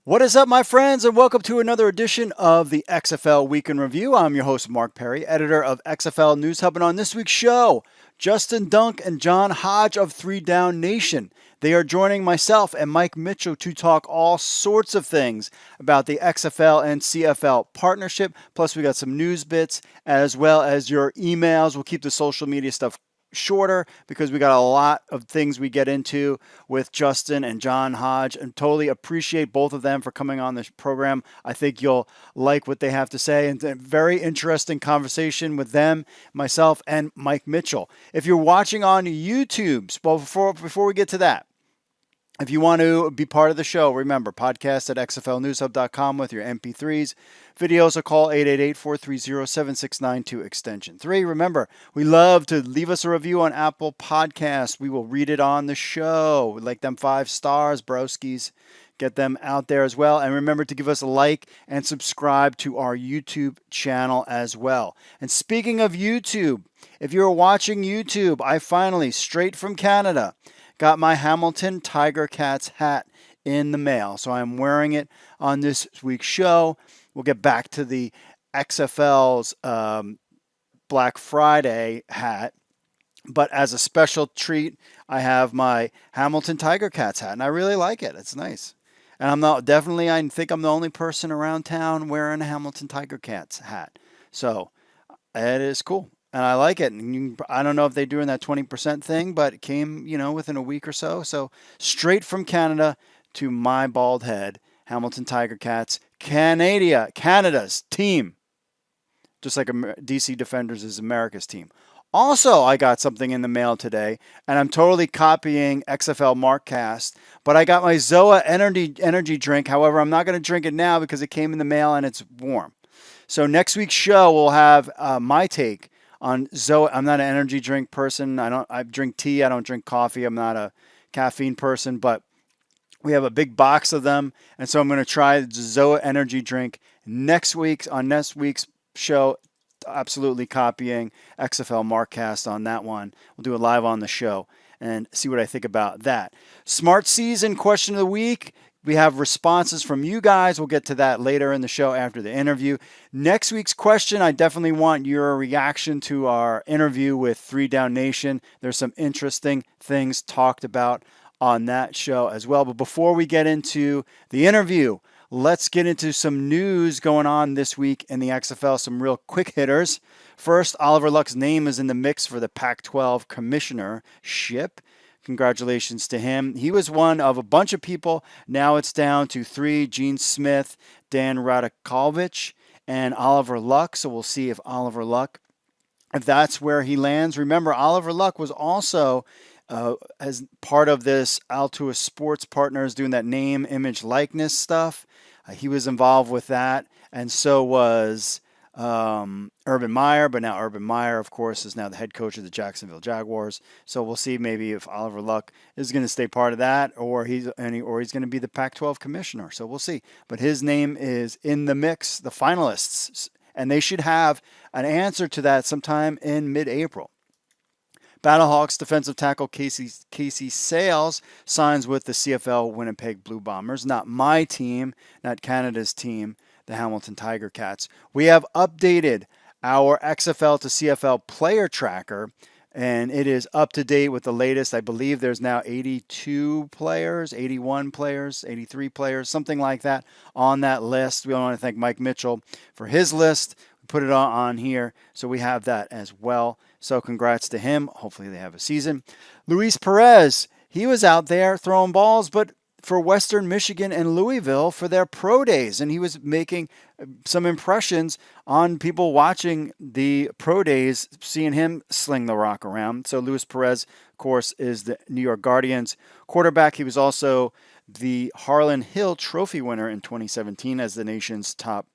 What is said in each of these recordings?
What is up, my friends, and welcome to another edition of the XFL Week in Review. I'm your host, Mark Perry, editor of XFL News Hub, and on this week's show, Justin Dunk and John Hodge of 3 Down Nation. They are joining myself and Mike Mitchell to talk all sorts of things about the XFL and CFL partnership. Plus, we got some news bits as well as your emails. We'll keep the social media stuff shorter because we got a lot of things we get into with Justin and John Hodge, and totally appreciate both of them for coming on the program. I think you'll like what they have to say, and a very interesting conversation with them, myself, and Mike Mitchell. If you're watching on YouTube, well, before we get to that, if you want to be part of the show, remember, podcast at xflnewshub.com with your MP3s. Videos will call 888-430-7692 extension 3. Remember, we love to leave us a review on Apple Podcasts. We will read it on the show. We like them 5 stars, broskies. Get them out there as well. And remember to give us a like and subscribe to our YouTube channel as well. And speaking of YouTube, if you're watching YouTube, I finally, straight from Canada, got my Hamilton Tiger Cats hat in the mail. So I'm wearing it on this week's show. We'll get back to the XFL's Black Friday hat. But as a special treat, I have my Hamilton Tiger Cats hat, and I really like it. It's nice. And I think I'm the only person around town wearing a Hamilton Tiger Cats hat. So it is cool. And I like it. And I don't know if they're doing that 20% thing, but it came, within a week or so. So straight from Canada to my bald head, Hamilton Tiger Cats, Canada's team. Just like DC Defenders is America's team. Also, I got something in the mail today, and I'm totally copying XFL Markcast, but I got my Zoa energy drink. However, I'm not going to drink it now because it came in the mail and it's warm. So next week's show, we'll have my take on Zoa. I'm not an energy drink person. I drink tea. I don't drink coffee. I'm not a caffeine person, but we have a big box of them, and so I'm going to try the Zoa energy drink next week's show. Absolutely copying XFL Markcast on that one. We'll do it live on the show and see what I think about that. Smart Season question of the week. We have responses from you guys. We'll get to that later in the show after the interview. Next week's question, I definitely want your reaction to our interview with 3 Down Nation. There's some interesting things talked about on that show as well. But before we get into the interview, let's get into some news going on this week in the XFL, some real quick hitters. First, Oliver Luck's name is in the mix for the Pac-12 commissionership. Congratulations to him. He was one of a bunch of people. Now it's down to 3, Gene Smith, Dan Radakovich, and Oliver Luck. So we'll see if Oliver Luck, if that's where he lands. Remember, Oliver Luck was also as part of this Altua Sports Partners doing that name, image, likeness stuff. He was involved with that, and so was Urban Meyer, but now Urban Meyer, of course, is now the head coach of the Jacksonville Jaguars. So we'll see maybe if Oliver Luck is going to stay part of that, or he's going to be the Pac-12 commissioner. So we'll see. But his name is in the mix, the finalists, and they should have an answer to that sometime in mid-April. Battlehawks defensive tackle Casey Sales signs with the CFL Winnipeg Blue Bombers. Not my team, not Canada's team, the Hamilton Tiger Cats. We have updated our XFL to CFL player tracker, and it is up to date with the latest. I believe there's now 82 players, 81 players, 83 players, something like that on that list. We want to thank Mike Mitchell for his list. We put it on here, so we have that as well. So congrats to him. Hopefully they have a season. Luis Perez, he was out there throwing balls, but for Western Michigan and Louisville for their pro days. And he was making some impressions on people watching the pro days, seeing him sling the rock around. So Luis Perez, of course, is the New York Guardians quarterback. He was also the Harlan Hill Trophy winner in 2017 as the nation's top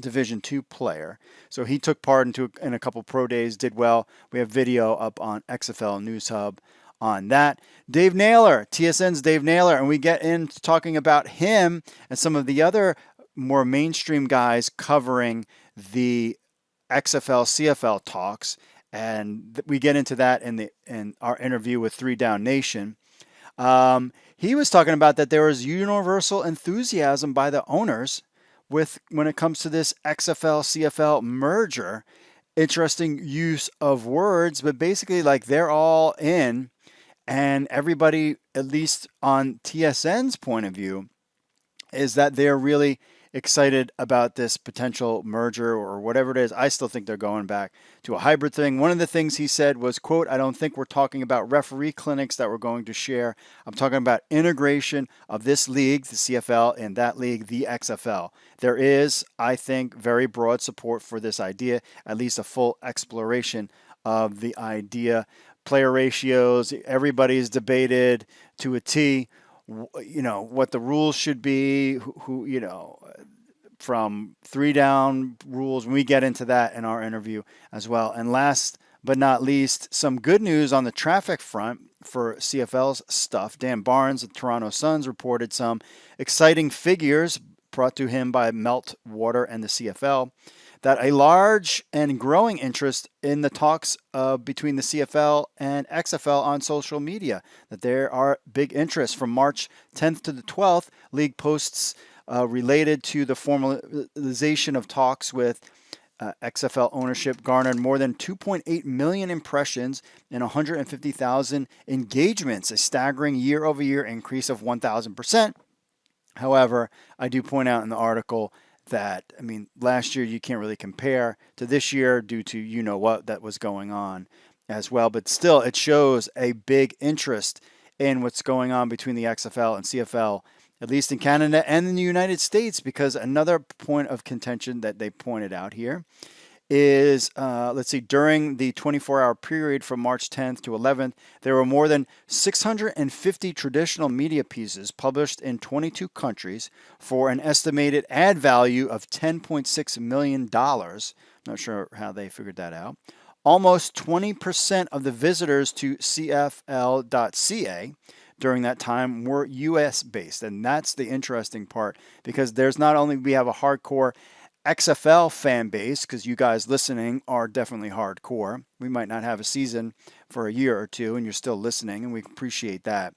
Division II player. So he took part in a couple pro days, did well. We have video up on XFL News Hub on that. Dave Naylor, TSN's Dave Naylor, and we get into talking about him and some of the other more mainstream guys covering the XFL CFL talks, and we get into that in our interview with 3 Down Nation. He was talking about that there was universal enthusiasm by the owners when it comes to this XFL CFL merger. Interesting use of words, but basically, like, they're all in, and everybody, at least on TSN's point of view, is that they're really excited about this potential merger or whatever it is. I still think they're going back to a hybrid thing. One of the things he said was, quote, "I don't think we're talking about referee clinics that we're going to share. I'm talking about integration of this league, the CFL, and that league, the XFL. There is, I think, very broad support for this idea, at least a full exploration of the idea. Player ratios, everybody's debated to a T, what the rules should be, from 3 down rules. We get into that in our interview as well. And last but not least, some good news on the traffic front for CFL's stuff. Dan Barnes of Toronto Suns reported some exciting figures brought to him by Meltwater and the CFL, that a large and growing interest in the talks between the CFL and XFL on social media, that there are big interests. From March 10th to the 12th, league posts related to the formalization of talks with XFL ownership garnered more than 2.8 million impressions and 150,000 engagements, a staggering year-over-year increase of 1,000%. However, I do point out in the article that, last year you can't really compare to this year due to what that was going on as well. But still, it shows a big interest in what's going on between the XFL and CFL, at least in Canada and in the United States, because another point of contention that they pointed out here is, during the 24-hour period from March 10th to 11th, there were more than 650 traditional media pieces published in 22 countries for an estimated ad value of $10.6 million. Not sure how they figured that out. Almost 20% of the visitors to CFL.ca during that time were U.S. based. And that's the interesting part, because there's not only we have a hardcore XFL fan base, because you guys listening are definitely hardcore. We might not have a season for a year or two, and you're still listening, and we appreciate that.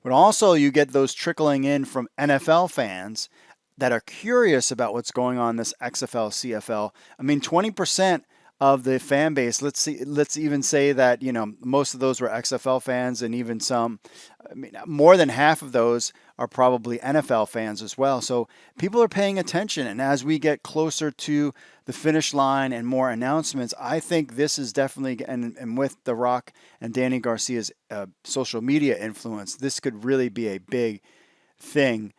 But also you get those trickling in from NFL fans that are curious about what's going on in this XFL CFL. 20% of the fan base, let's even say that, most of those were XFL fans, and even some, more than half of those are probably NFL fans as well. So people are paying attention. And as we get closer to the finish line and more announcements, I think this is definitely, and with The Rock and Danny Garcia's social media influence, this could really be a big thing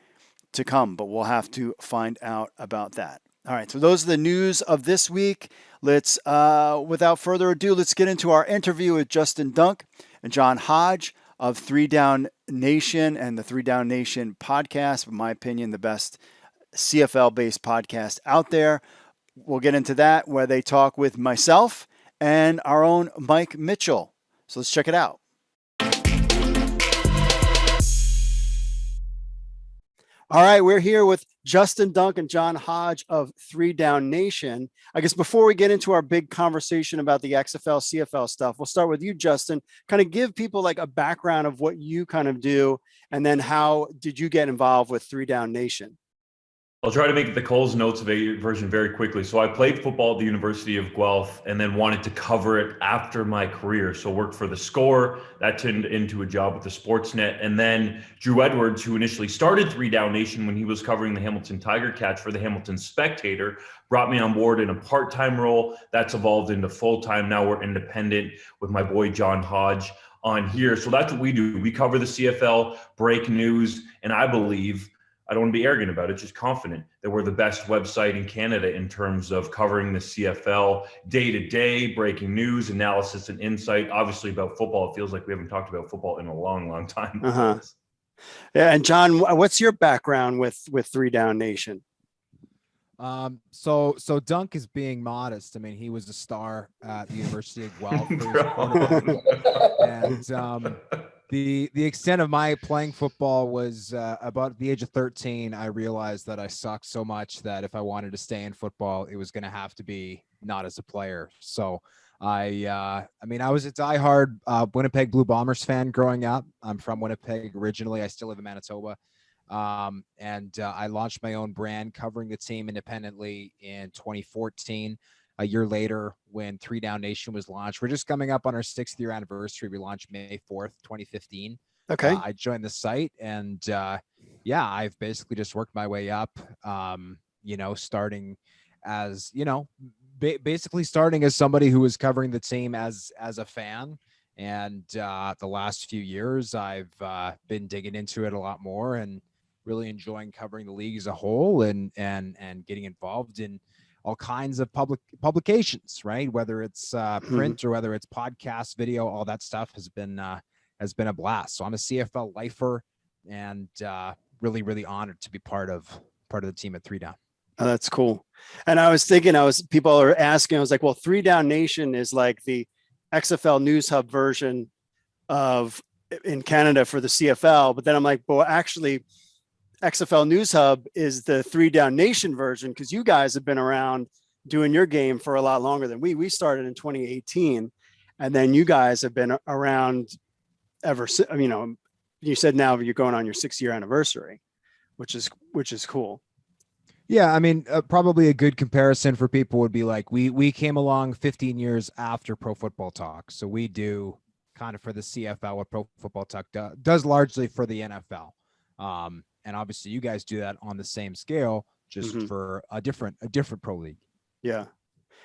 to come, but we'll have to find out about that. All right, so those are the news of this week. Let's, without further ado, let's get into our interview with Justin Dunk and John Hodge of 3 Down Nation and the 3 Down Nation podcast. In my opinion, the best CFL-based podcast out there. We'll get into that, where they talk with myself and our own Mike Mitchell. So let's check it out. All right, we're here with Justin Dunk and John Hodge of 3 Down Nation. I guess before we get into our big conversation about the XFL, CFL stuff, we'll start with you, Justin. Kind of give people like a background of what you kind of do, and then how did you get involved with 3 Down Nation? I'll try to make the Coles Notes version very quickly. So I played football at the University of Guelph and then wanted to cover it after my career. So worked for The Score. That turned into a job with the Sportsnet. And then Drew Edwards, who initially started 3 Down Nation when he was covering the Hamilton Tiger Cats for the Hamilton Spectator, brought me on board in a part-time role. That's evolved into full-time. Now we're independent with my boy John Hodge on here. So that's what we do. We cover the CFL, break news, and I believe, I don't want to be arrogant about it, just confident that we're the best website in Canada in terms of covering the CFL day-to-day, breaking news, analysis, and insight. Obviously about football, it feels like we haven't talked about football in a long, long time. Uh-huh. Yeah, and John, what's your background with 3 Down Nation? So Dunk is being modest. He was a star at the University of Guelph. And the extent of my playing football was about the age of 13. I realized that I sucked so much that if I wanted to stay in football, it was going to have to be not as a player. So I mean, I was a diehard Winnipeg Blue Bombers fan growing up. I'm from Winnipeg originally. I still live in Manitoba. And I launched my own brand covering the team independently in 2014. A year later, when 3 Down Nation was launched, we're just coming up on our 6th year anniversary. We launched May 4th, 2015. Okay. I joined the site, and I've basically just worked my way up, starting as, basically starting as somebody who was covering the team as a fan. And the last few years, I've been digging into it a lot more and really enjoying covering the league as a whole and getting involved in all kinds of publications, right? Whether it's print or whether it's podcast, video, all that stuff has been a blast. So I'm a CFL lifer and really, really honored to be part of the team at 3 Down. Oh, that's cool. And I was thinking, people are asking, I was like, well, 3 Down Nation is like the XFL News Hub version of in Canada for the CFL. But then I'm like, well, actually, XFL News Hub is the 3 Down Nation version because you guys have been around doing your game for a lot longer than we started in 2018. And then you guys have been around ever since, you said now you're going on your 6-year anniversary, which is cool. Yeah, I mean, probably a good comparison for people would be like we came along 15 years after Pro Football Talk. So we do kind of for the CFL what Pro Football Talk does largely for the NFL. And obviously you guys do that on the same scale, just for a different pro league. Yeah.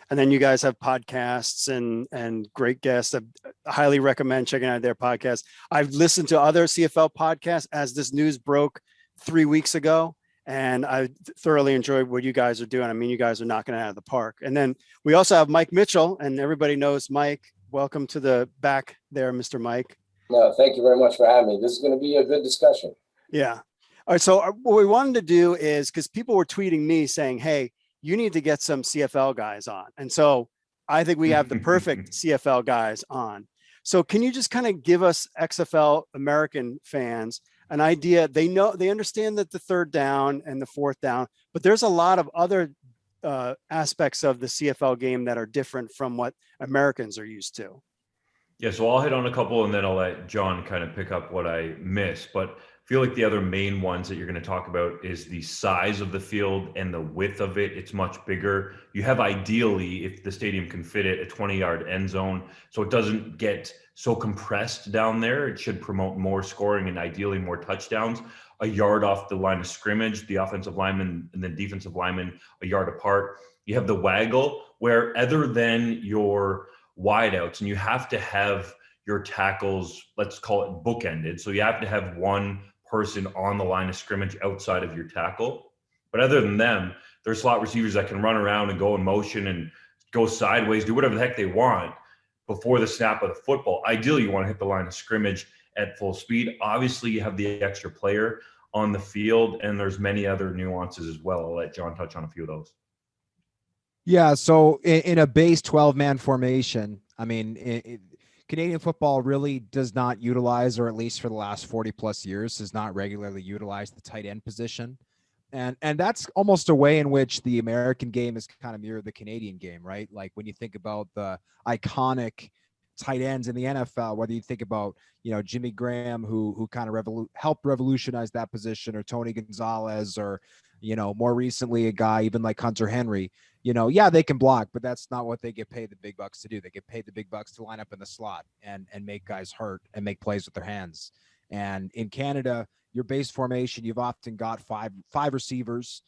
And then you guys have podcasts and great guests. I highly recommend checking out their podcast. I've listened to other CFL podcasts as this news broke 3 weeks ago. And I thoroughly enjoyed what you guys are doing. I mean, you guys are knocking it out of the park. And then we also have Mike Mitchell, and everybody knows Mike. Welcome to the back there, Mr. Mike. No, thank you very much for having me. This is going to be a good discussion. Yeah. All right. So what we wanted to do is, because people were tweeting me saying, hey, you need to get some CFL guys on. And so I think we have the perfect CFL guys on. So can you just kind of give us XFL American fans an idea? They understand that the 3rd down and the 4th down, but there's a lot of other aspects of the CFL game that are different from what Americans are used to. Yeah, so I'll hit on a couple and then I'll let John kind of pick up what I miss. But I feel like the other main ones that you're going to talk about is the size of the field and the width of it. It's much bigger. You have ideally, if the stadium can fit it, a 20-yard end zone. So it doesn't get so compressed down there. It should promote more scoring and ideally more touchdowns. A yard off the line of scrimmage, the offensive lineman and the defensive lineman a yard apart. You have the waggle where other than your wideouts, and you have to have your tackles, let's call it bookended. So you have to have one person on the line of scrimmage outside of your tackle. But other than them, there's slot receivers that can run around and go in motion and go sideways, do whatever the heck they want before the snap of the football. Ideally, you want to hit the line of scrimmage at full speed. Obviously, you have the extra player on the field, and there's many other nuances as well. I'll let John touch on a few of those. Yeah, so in a base 12-man formation, I mean, Canadian football really does not utilize, or at least for the last 40 plus years, has not regularly utilized the tight end position. And that's almost a way in which the American game is kind of mirrored the Canadian game, right? Like when you think about the iconic tight ends in the NFL, whether you think about, Jimmy Graham, who kind of helped revolutionize that position, or Tony Gonzalez, or, more recently, a guy even like Hunter Henry, they can block, but that's not what they get paid the big bucks to do. They get paid the big bucks to line up in the slot and make guys hurt and make plays with their hands. And in Canada, your base formation, you've often got five receivers,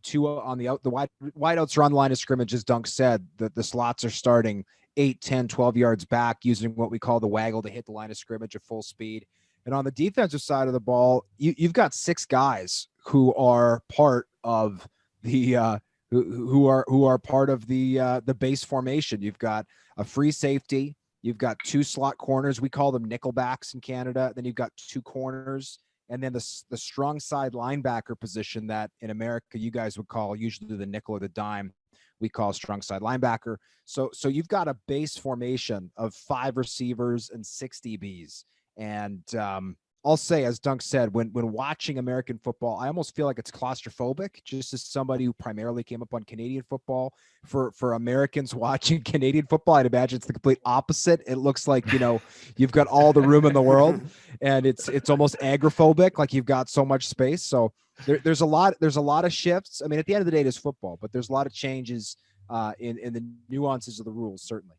2 on the wideouts are on the line of scrimmage. As Dunk said, the slots are starting 8, 10, 12 yards back, using what we call the waggle to hit the line of scrimmage at full speed. And on the defensive side of the ball, you've got 6 guys who are part of the who are part of the base formation. You've got a free safety, you've got 2 slot corners. We call them nickelbacks in Canada. Then you've got 2 corners, and then the strong side linebacker position that in America you guys would call usually the nickel or the dime. We call strong side linebacker. So you've got a base formation of 5 receivers and 6 DBs. And I'll say, as Dunk said, when watching American football, I almost feel like it's claustrophobic, just as somebody who primarily came up on Canadian football. For Americans watching Canadian football, I'd imagine it's the complete opposite. It looks like, you've got all the room in the world, and it's almost agoraphobic, like you've got so much space. So there's a lot of shifts. I mean, at the end of the day, it is football, but there's a lot of changes in the nuances of the rules, certainly.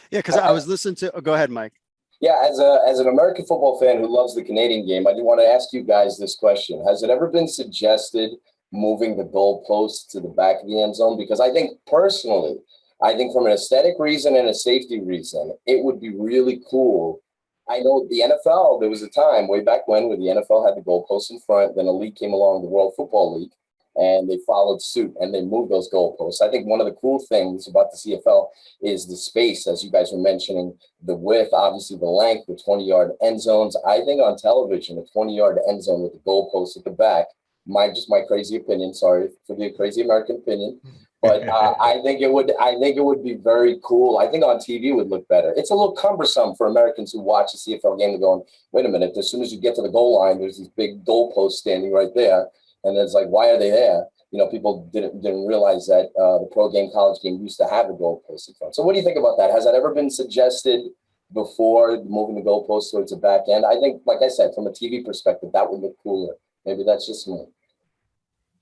Yeah, because I was listening to. Oh, go ahead, Mike. Yeah, as an American football fan who loves the Canadian game, I do want to ask you guys this question. Has it ever been suggested moving the goalposts to the back of the end zone? Because I think personally, from an aesthetic reason and a safety reason, it would be really cool. I know the NFL, there was a time way back when where the NFL had the goalposts in front, then a league came along, the World Football League, and they followed suit and they moved those goalposts. I think one of the cool things about the CFL is the space, as you guys were mentioning, the width, obviously the length, the 20-yard end zones. I think on television, a 20-yard end zone with the goalposts at the back, my crazy opinion, sorry for the crazy American opinion, but I think it would be very cool. I think on TV it would look better. It's a little cumbersome for Americans who watch a CFL game and going, wait a minute, as soon as you get to the goal line, there's these big goalposts standing right there. And it's like, why are they there? People didn't realize that the pro game, college game used to have a goalpost in front. So what do you think about that? Has that ever been suggested before, moving the goalpost towards the back end? I think, like I said, from a TV perspective, that would look cooler. Maybe that's just me.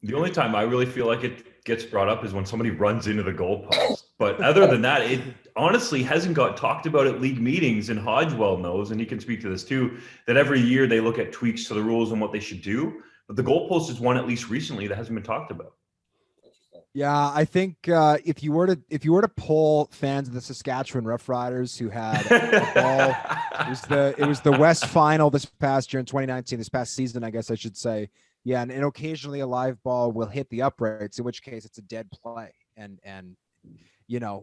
The only time I really feel like it gets brought up is when somebody runs into the goalpost. But other than that, it honestly hasn't got talked about at league meetings. And Hodge well knows, and he can speak to this too, that every year they look at tweaks to the rules and what they should do. But the goalpost is one, at least recently, that hasn't been talked about. Yeah, I think if you were to poll fans of the Saskatchewan Roughriders who had a ball, it was the West Final this past year in 2019, this past season, I guess I should say. Yeah, and occasionally a live ball will hit the uprights, in which case it's a dead play. And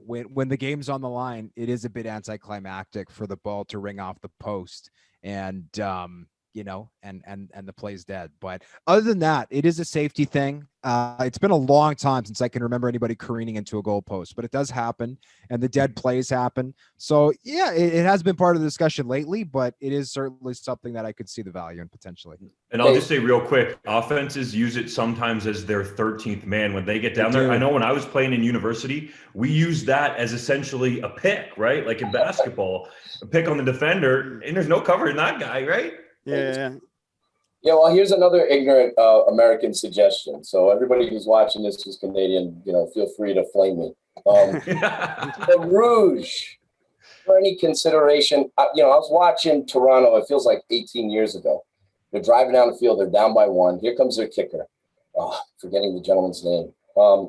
when the game's on the line, it is a bit anticlimactic for the ball to ring off the post. And and the play's dead. But other than that, it is a safety thing. It's been a long time since I can remember anybody careening into a goalpost, but it does happen, and the dead plays happen. So yeah, it has been part of the discussion lately, but it is certainly something that I could see the value in potentially. And I'll just say real quick, offenses use it sometimes as their 13th man when they get down there. I know when I was playing in university, we used that as essentially a pick, right? Like in basketball, a pick on the defender, and there's no covering that guy, right? Yeah. Yeah, well, here's another ignorant American suggestion. So everybody who's watching this who's Canadian, feel free to flame me. The Rouge, for any consideration, I was watching Toronto, it feels like 18 years ago. They're driving down the field, they're down by one. Here comes their kicker. Oh, forgetting the gentleman's name.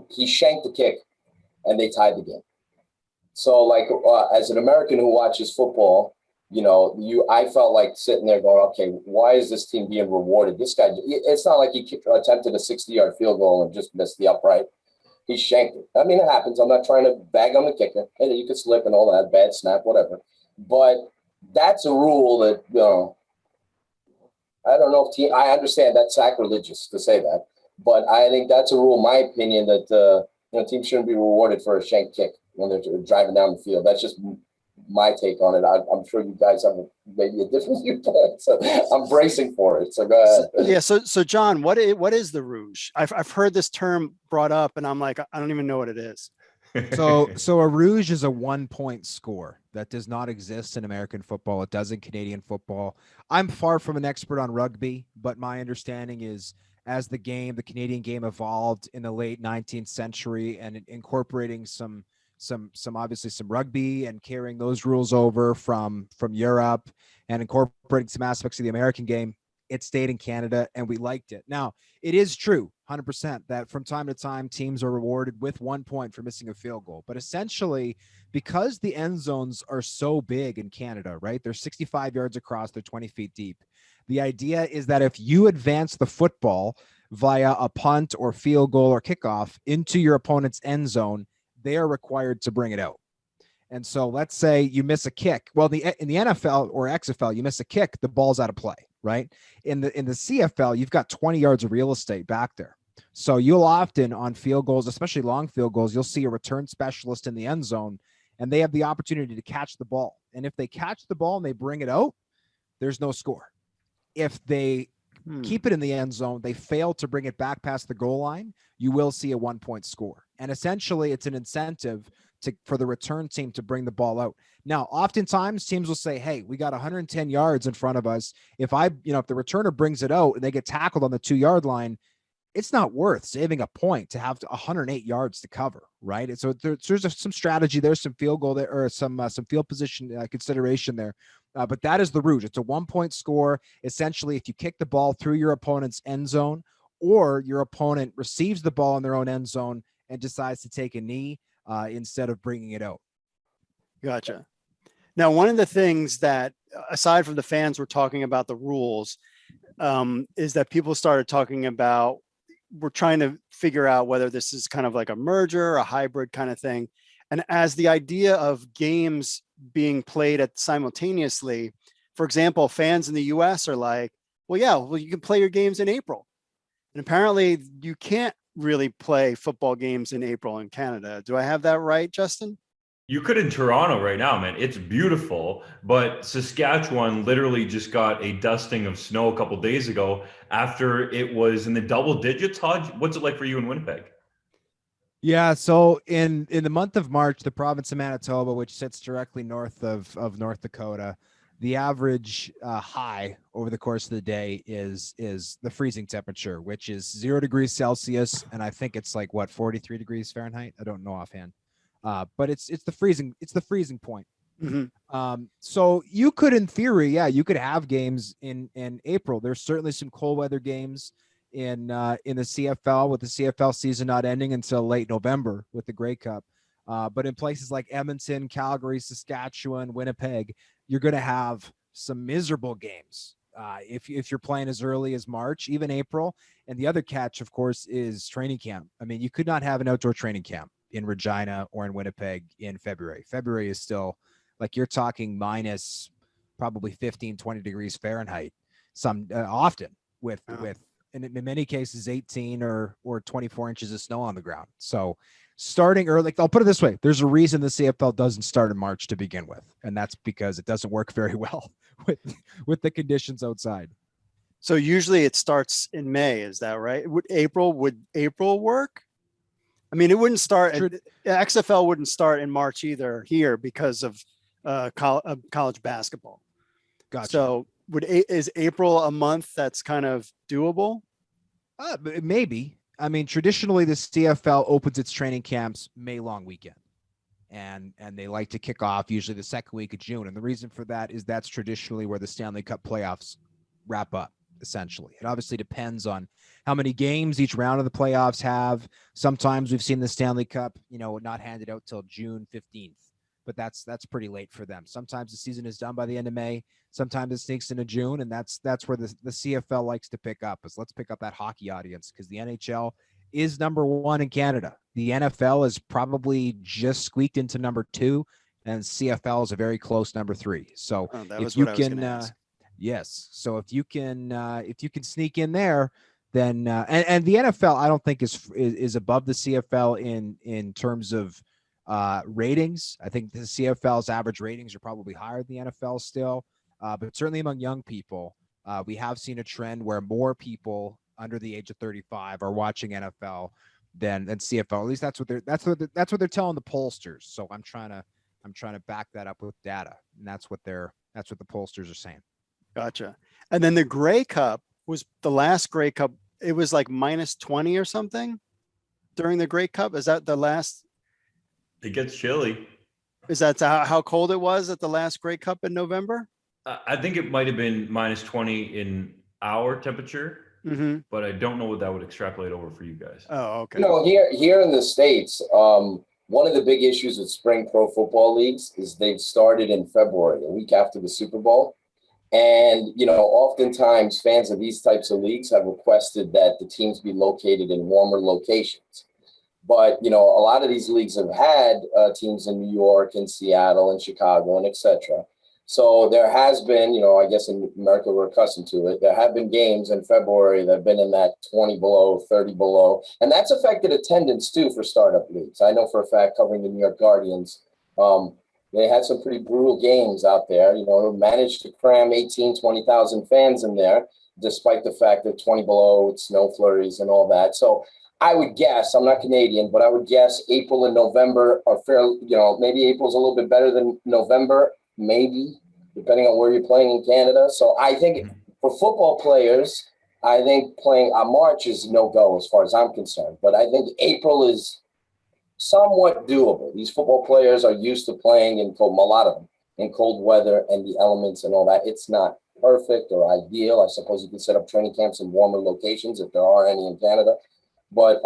He shanked the kick, and they tied the game. So, as an American who watches football, I felt like sitting there going, okay, why is this team being rewarded? This guy, it's not like he attempted a 60-yard field goal and just missed the upright. He shanked it. I mean, it happens. I'm not trying to bag on the kicker. And you could slip and all that, bad snap, whatever. But that's a rule that, I don't know if I understand that's sacrilegious to say that. But I think that's a rule, my opinion, that teams shouldn't be rewarded for a shank kick when they're driving down the field. That's just my take on it. I'm sure you guys have maybe a different viewpoint, so I'm bracing for it. So go ahead. So John, what is the Rouge? I've heard this term brought up, and I'm like, I don't even know what it is. So a Rouge is a 1-point score that does not exist in American football. It does in Canadian football. I'm far from an expert on rugby, but my understanding is as the Canadian game evolved in the late 19th century and incorporating some obviously some rugby and carrying those rules over from Europe and incorporating some aspects of the American game, it stayed in Canada and we liked it. Now, it is true 100% that from time to time teams are rewarded with 1 point for missing a field goal. But essentially, because the end zones are so big in Canada, right? They're 65 yards across, they're 20 feet deep. The idea is that if you advance the football via a punt or field goal or kickoff into your opponent's end zone, they are required to bring it out. And so let's say you miss a kick. Well, in the NFL or XFL, you miss a kick, the ball's out of play, right? In the CFL, you've got 20 yards of real estate back there. So you'll often on field goals, especially long field goals, you'll see a return specialist in the end zone and they have the opportunity to catch the ball. And if they catch the ball and they bring it out, there's no score. if they keep it in the end zone, they fail to bring it back past the goal line, you will see a 1-point score. And essentially it's an incentive for the return team to bring the ball out. Now, oftentimes teams will say, hey, we got 110 yards in front of us. If the returner brings it out and they get tackled on the 2-yard line, it's not worth saving a point to have 108 yards to cover, right? And so there's some strategy, there's some field goal there, or some field position consideration there. But that is the route. It's a 1-point score. Essentially, if you kick the ball through your opponent's end zone, or your opponent receives the ball in their own end zone and decides to take a knee instead of bringing it out. Gotcha. Now, one of the things that, aside from the fans were talking about the rules, is that people started talking about, we're trying to figure out whether this is kind of like a merger, a hybrid kind of thing. And as the idea of games being played simultaneously, for example, fans in the US are like, well, you can play your games in April. And apparently you can't really play football games in April in Canada. Do I have that right, Justin? You could in Toronto right now, man. It's beautiful, but Saskatchewan literally just got a dusting of snow a couple of days ago after it was in the double digits. Hodge, what's it like for you in Winnipeg? Yeah, so in the month of March, the province of Manitoba, which sits directly north of North Dakota, the average high over the course of the day is the freezing temperature, which is 0 degrees Celsius, and I think it's like 43 degrees Fahrenheit. I don't know offhand, but it's the freezing point. Mm-hmm. So you could, in theory, you could have games in April. There's certainly some cold weather games in the CFL, with the CFL season not ending until late November with the Grey Cup. But in places like Edmonton, Calgary, Saskatchewan, Winnipeg, you're going to have some miserable games if you're playing as early as March, even April. And the other catch, of course, is training camp. I mean, you could not have an outdoor training camp in Regina or in Winnipeg in February. February is still, like, you're talking minus probably 15, 20 degrees Fahrenheit, often with and in many cases 18 or 24 inches of snow on the ground. So starting early, I'll put it this way, there's a reason the CFL doesn't start in March to begin with, and that's because it doesn't work very well with the conditions outside. So usually it starts in May, is that right? Would April work? I mean, it wouldn't start, XFL wouldn't start in March either here because of college basketball. Gotcha. So is April a month that's kind of doable? Maybe. I mean, traditionally the CFL opens its training camps May long weekend, and they like to kick off usually the second week of June. And the reason for that is that's traditionally where the Stanley Cup playoffs wrap up, essentially. It obviously depends on how many games each round of the playoffs have. Sometimes we've seen the Stanley Cup, not handed out till June 15th. But that's pretty late for them. Sometimes the season is done by the end of May. Sometimes it sneaks into June, and that's where the CFL likes to pick up. Is let's pick up that hockey audience, because the NHL is number one in Canada. The NFL is probably just squeaked into number 2, and CFL is a very close number 3. So if you can, yes. So if you can sneak in there, then and the NFL I don't think is above the CFL in terms of ratings. I think the CFL's average ratings are probably higher than the NFL still, but certainly among young people, we have seen a trend where more people under the age of 35 are watching NFL than CFL. At least that's what they're telling the pollsters. So I'm trying to back that up with data, and that's what the pollsters are saying. Gotcha. And then the Grey Cup was the last Grey Cup. It was like minus 20 or something during the Grey Cup. Is that the last? It gets chilly. Is that how cold it was at the last Grey Cup in November? I think it might have been minus 20 in our temperature, but I don't know what that would extrapolate over for you guys. Oh, okay. Here in the States, one of the big issues with spring pro football leagues is they've started in February, a week after the Super Bowl. And, oftentimes fans of these types of leagues have requested that the teams be located in warmer locations. But, a lot of these leagues have had teams in New York and Seattle and Chicago and et cetera. So there has been, I guess in America we're accustomed to it. There have been games in February that have been in that 20 below, 30 below. And that's affected attendance too for startup leagues. I know for a fact, covering the New York Guardians, They had some pretty brutal games out there. Managed to cram 20,000 fans in there, despite the fact that 20 below, snow flurries and all that. So I would guess, I'm not Canadian, but I would guess April and November are fairly, maybe April's a little bit better than November, maybe, depending on where you're playing in Canada. So I think for football players, I think playing March is no-go as far as I'm concerned. But I think April is somewhat doable. These football players are used to playing a lot of them, in cold weather and the elements and all that. It's not perfect or ideal. I suppose you could set up training camps in warmer locations if there are any in Canada. But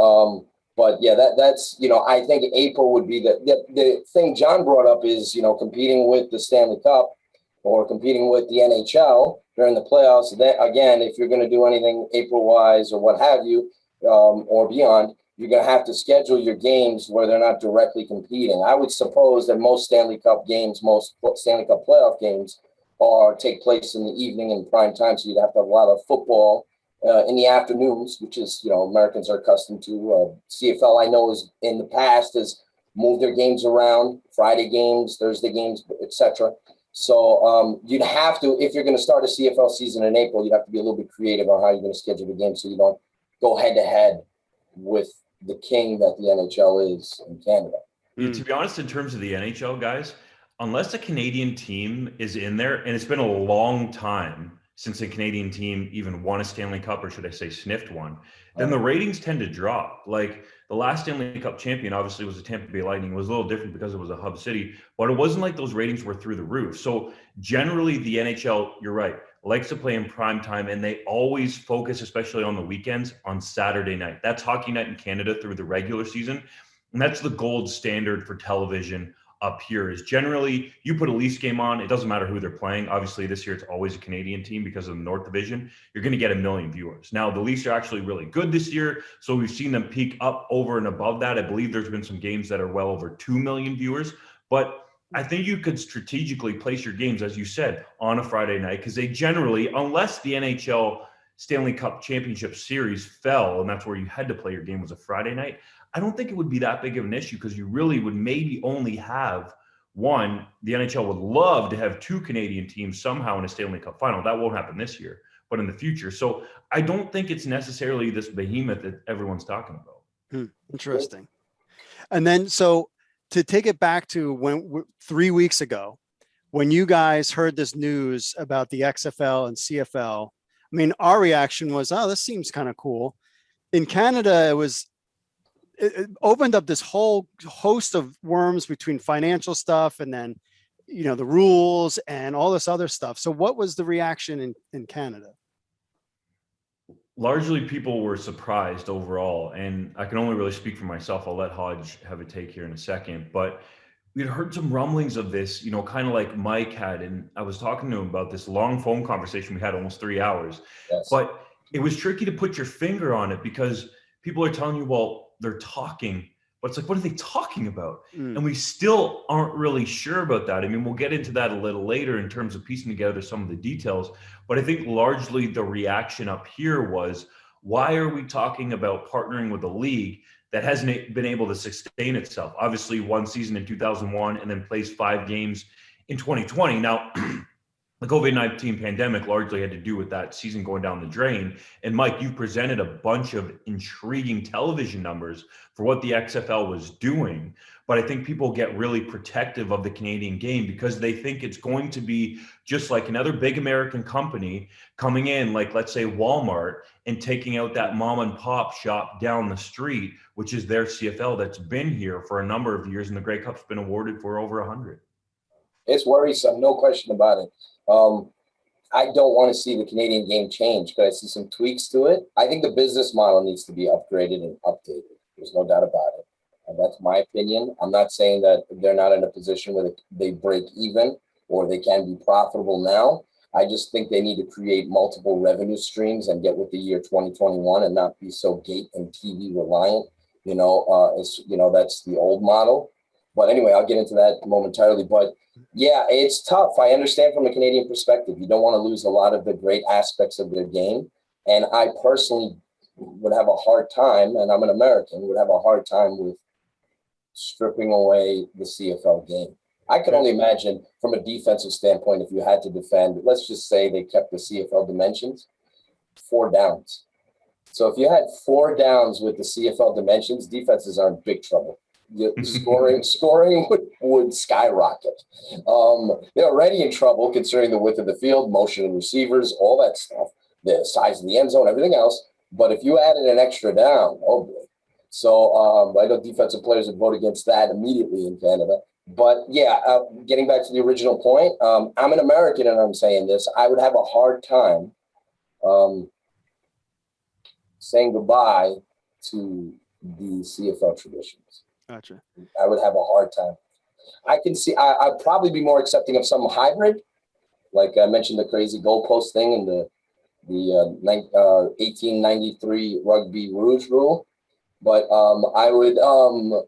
yeah, that's, I think April would be the thing John brought up is, competing with the Stanley Cup or competing with the NHL during the playoffs. That, again, if you're going to do anything April-wise or what have you, or beyond, you're going to have to schedule your games where they're not directly competing. I would suppose that most Stanley Cup games, most Stanley Cup playoff games take place in the evening in prime time. So you'd have to have a lot of football in the afternoons, which is, Americans are accustomed to. CFL, I know, is in the past has moved their games around, Friday games, Thursday games, etc. So you'd have to, if you're going to start a CFL season in April, you'd have to be a little bit creative on how you're going to schedule the game so you don't go head-to-head with the king that the NHL is in Canada. Yeah, to be honest, in terms of the NHL, guys, unless a Canadian team is in there, and it's been a long time since a Canadian team even won a Stanley Cup, or should I say sniffed one, then the ratings tend to drop. Like the last Stanley Cup champion obviously was the Tampa Bay Lightning. It was a little different because it was a hub city, but it wasn't like those ratings were through the roof. So generally the NHL, you're right, likes to play in prime time, and they always focus, especially on the weekends, on Saturday night. That's hockey night in Canada through the regular season. And that's the gold standard for television up here. Is generally you put a Leafs game on, it doesn't matter who they're playing. Obviously this year it's always a Canadian team because of the North Division. You're going to get 1 million viewers. Now the Leafs are actually really good this year, so we've seen them peak up over and above that. I believe there's been some games that are well over 2 million viewers, but I think you could strategically place your games, as you said, on a Friday night, because they generally, unless the NHL Stanley Cup Championship Series fell, and that's where you had to play your game was a Friday night, I don't think it would be that big of an issue, because you really would maybe only have one. The NHL would love to have 2 Canadian teams somehow in a Stanley Cup final. That won't happen this year, but in the future. So I don't think it's necessarily this behemoth that everyone's talking about. Interesting. And then, so to take it back to 3 weeks ago, when you guys heard this news about the XFL and CFL, I mean, our reaction was, oh, this seems kind of cool. In Canada, it opened up this whole host of worms between financial stuff and then, the rules and all this other stuff. So what was the reaction in Canada? Largely people were surprised overall, and I can only really speak for myself. I'll let Hodge have a take here in a second, but we'd heard some rumblings of this, kind of like Mike had, and I was talking to him about this long phone conversation we had, almost 3 hours. Yes. But it was tricky to put your finger on it because people are telling you, well, they're talking, but it's like, what are they talking about? And we still aren't really sure about that. I mean, we'll get into that a little later in terms of piecing together some of the details, but I think largely the reaction up here was, why are we talking about partnering with a league that hasn't been able to sustain itself? Obviously 1 season in 2001 and then plays 5 games in 2020. Now, the COVID-19 pandemic largely had to do with that season going down the drain. And Mike, you've presented a bunch of intriguing television numbers for what the XFL was doing. But I think people get really protective of the Canadian game because they think it's going to be just like another big American company coming in, like let's say Walmart, and taking out that mom and pop shop down the street, which is their CFL that's been here for a number of years. And the Grey Cup's been awarded for over 100. It's worrisome, no question about it. I don't want to see the Canadian game change, but I see some tweaks to it. I think the business model needs to be upgraded and updated. There's no doubt about it. And that's my opinion. I'm not saying that they're not in a position where they break even or they can be profitable now. I just think they need to create multiple revenue streams and get with the year 2021 and not be so gate and TV reliant. That's the old model. But anyway, I'll get into that momentarily. But yeah, it's tough. I understand from a Canadian perspective. You don't want to lose a lot of the great aspects of their game. And I personally would have a hard time, and I'm an American, would have a hard time with stripping away the CFL game. I can only imagine from a defensive standpoint, if you had to defend, let's just say they kept the CFL dimensions, 4 downs. So if you had 4 downs with the CFL dimensions, defenses are in big trouble. Scoring would skyrocket. They're already in trouble considering the width of the field, motion of receivers, all that stuff, the size of the end zone, everything else. But if you added an extra down, oh boy. So I know defensive players would vote against that immediately in Canada. But yeah, getting back to the original point, I'm an American and I'm saying this. I would have a hard time saying goodbye to the CFL traditions. Gotcha. I would have a hard time. I can see, I'd probably be more accepting of some hybrid. Like I mentioned, the crazy goalpost thing and the 1893 Rugby Rouge rule. But I would,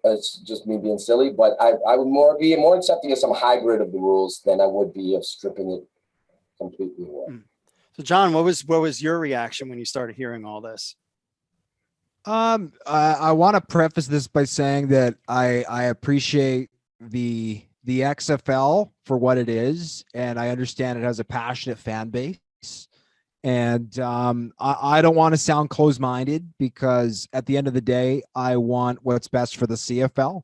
it's just me being silly, but I would be more accepting of some hybrid of the rules than I would be of stripping it completely away. So John, what was your reaction when you started hearing all this? I want to preface this by saying that I appreciate the XFL for what it is, and I understand it has a passionate fan base. And I don't want to sound closed-minded, because at the end of the day, I want what's best for the CFL,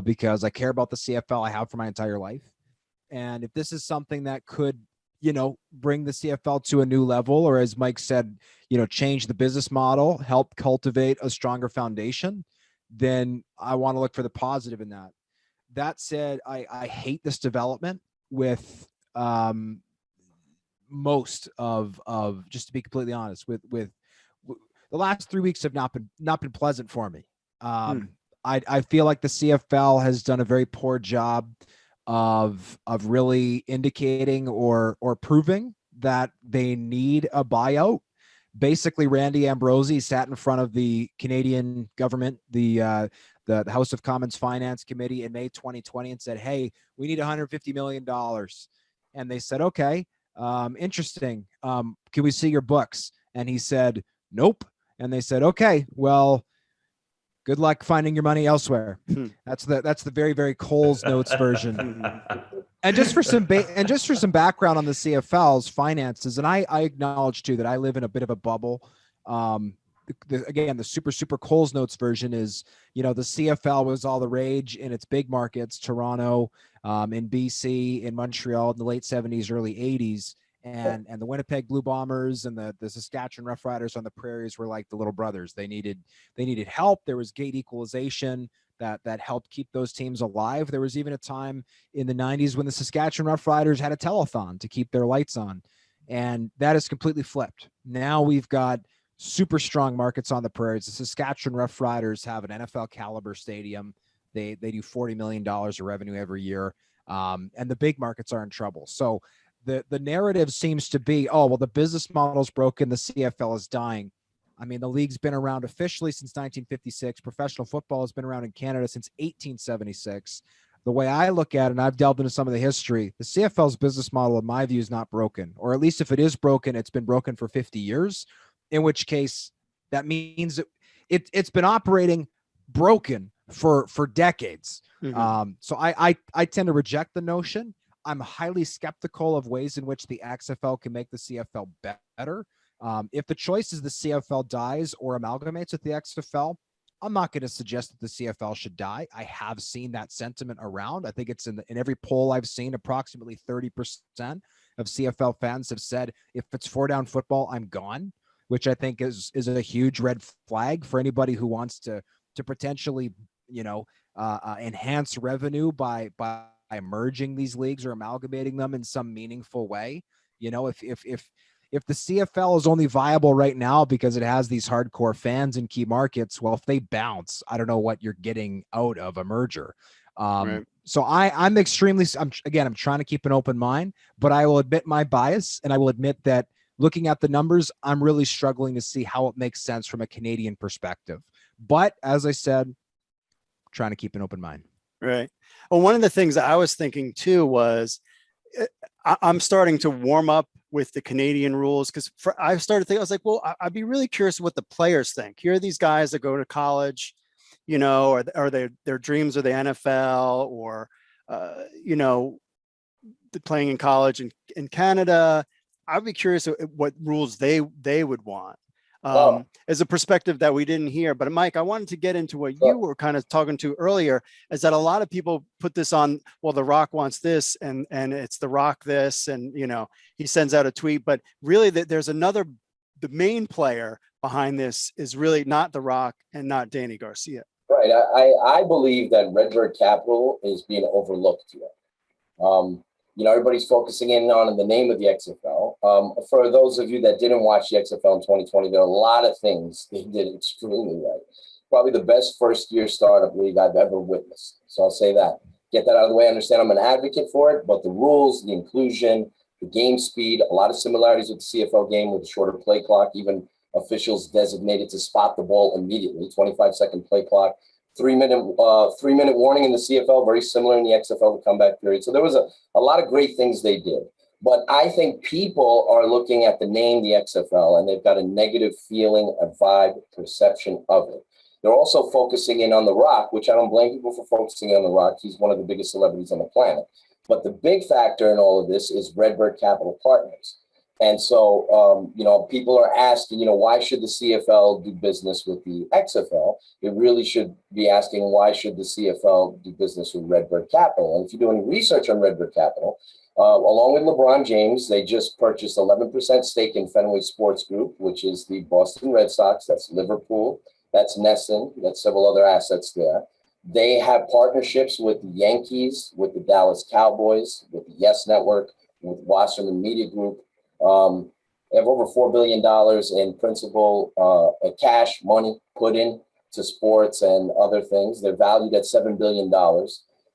because I care about the CFL. I have for my entire life. And if this is something that could, bring the CFL to a new level, or as Mike said, change the business model, help cultivate a stronger foundation, then I want to look for the positive in that. That said, I hate this development with most of just to be completely honest with the last 3 weeks have not been pleasant for me. I feel like the CFL has done a very poor job of really indicating or proving that they need a buyout. Basically, Randy Ambrosie sat in front of the Canadian government, the House of Commons Finance Committee in May 2020 and said, "Hey, we need $150 million." And they said, "Okay, interesting. Can we see your books?" And he said, "Nope." And they said, "Okay, well, good luck finding your money elsewhere." That's the very, very Coles Notes version. And just for some background on the CFL's finances, and I acknowledge too that I live in a bit of a bubble. Again, the super Coles Notes version is, the CFL was all the rage in its big markets, Toronto, in BC, in Montreal in the late 70s, early 80s. And the Winnipeg Blue Bombers and the Saskatchewan Roughriders on the prairies were like the little brothers. They needed help. There was gate equalization that helped keep those teams alive. There was even a time in the 90s when the Saskatchewan Roughriders had a telethon to keep their lights on. And that is completely flipped. Now we've got super strong markets on the prairies. The Saskatchewan Roughriders have an NFL caliber stadium. They do $40 million of revenue every year. And the big markets are in trouble. So the narrative seems to be, oh, well, the business model's broken. The CFL is dying. I mean, the league's been around officially since 1956. Professional football has been around in Canada since 1876. The way I look at it, and I've delved into some of the history, the CFL's business model, in my view, is not broken. Or at least if it is broken, it's been broken for 50 years, in which case that means it's been operating broken for decades. So I tend to reject the notion. I'm highly skeptical of ways in which the XFL can make the CFL better. If the choice is the CFL dies or amalgamates with the XFL, I'm not going to suggest that the CFL should die. I have seen that sentiment around. I think it's in every poll I've seen, approximately 30% of CFL fans have said, if it's 4-down football, I'm gone, which I think is a huge red flag for anybody who wants to potentially, enhance revenue by merging these leagues or amalgamating them in some meaningful way. If the CFL is only viable right now because it has these hardcore fans in key markets, well, if they bounce, I don't know what you're getting out of a merger. Right. So I'm trying to keep an open mind, but I will admit my bias, and I will admit that looking at the numbers, I'm really struggling to see how it makes sense from a Canadian perspective. But as I said, trying to keep an open mind. Right. Well, one of the things I was thinking too was I'm starting to warm up with the Canadian rules, because I started thinking, I was like, well, I'd be really curious what the players think. Here are these guys that go to college, or their dreams are the NFL or you know, playing in college in Canada. I'd be curious what rules they would want. As a perspective that we didn't hear. But Mike, I wanted to get into what you were kind of talking to earlier, is that a lot of people put this on, well, The Rock wants this and it's The Rock this, and, you know, he sends out a tweet, but really there's the main player behind this is really not The Rock and not Danny Garcia. Right. I believe that Redbird Capital is being overlooked here. You know, everybody's focusing in on the name of the XFL. For those of you that didn't watch the XFL in 2020, there are a lot of things they did extremely right. Probably the best first-year startup league I've ever witnessed. So I'll say that. Get that out of the way. I understand I'm an advocate for it, but the rules, the inclusion, the game speed, a lot of similarities with the CFL game with a shorter play clock, even officials designated to spot the ball immediately, 25-second play clock. 3-minute warning in the CFL, very similar in the XFL, the comeback period. So there was a lot of great things they did. But I think people are looking at the name, the XFL, and they've got a negative feeling, a vibe, perception of it. They're also focusing in on The Rock, which I don't blame people for focusing on The Rock. He's one of the biggest celebrities on the planet. But the big factor in all of this is Redbird Capital Partners. And so, you know, people are asking, you know, why should the CFL do business with the XFL? It really should be asking, why should the CFL do business with Redbird Capital? And if you do any research on Redbird Capital, along with LeBron James, they just purchased 11% stake in Fenway Sports Group, which is the Boston Red Sox, that's Liverpool, that's Nesson, that's several other assets there. They have partnerships with the Yankees, with the Dallas Cowboys, with the Yes Network, with Wasserman Media Group. They have over $4 billion in principal cash money put in to sports and other things. They're valued at $7 billion.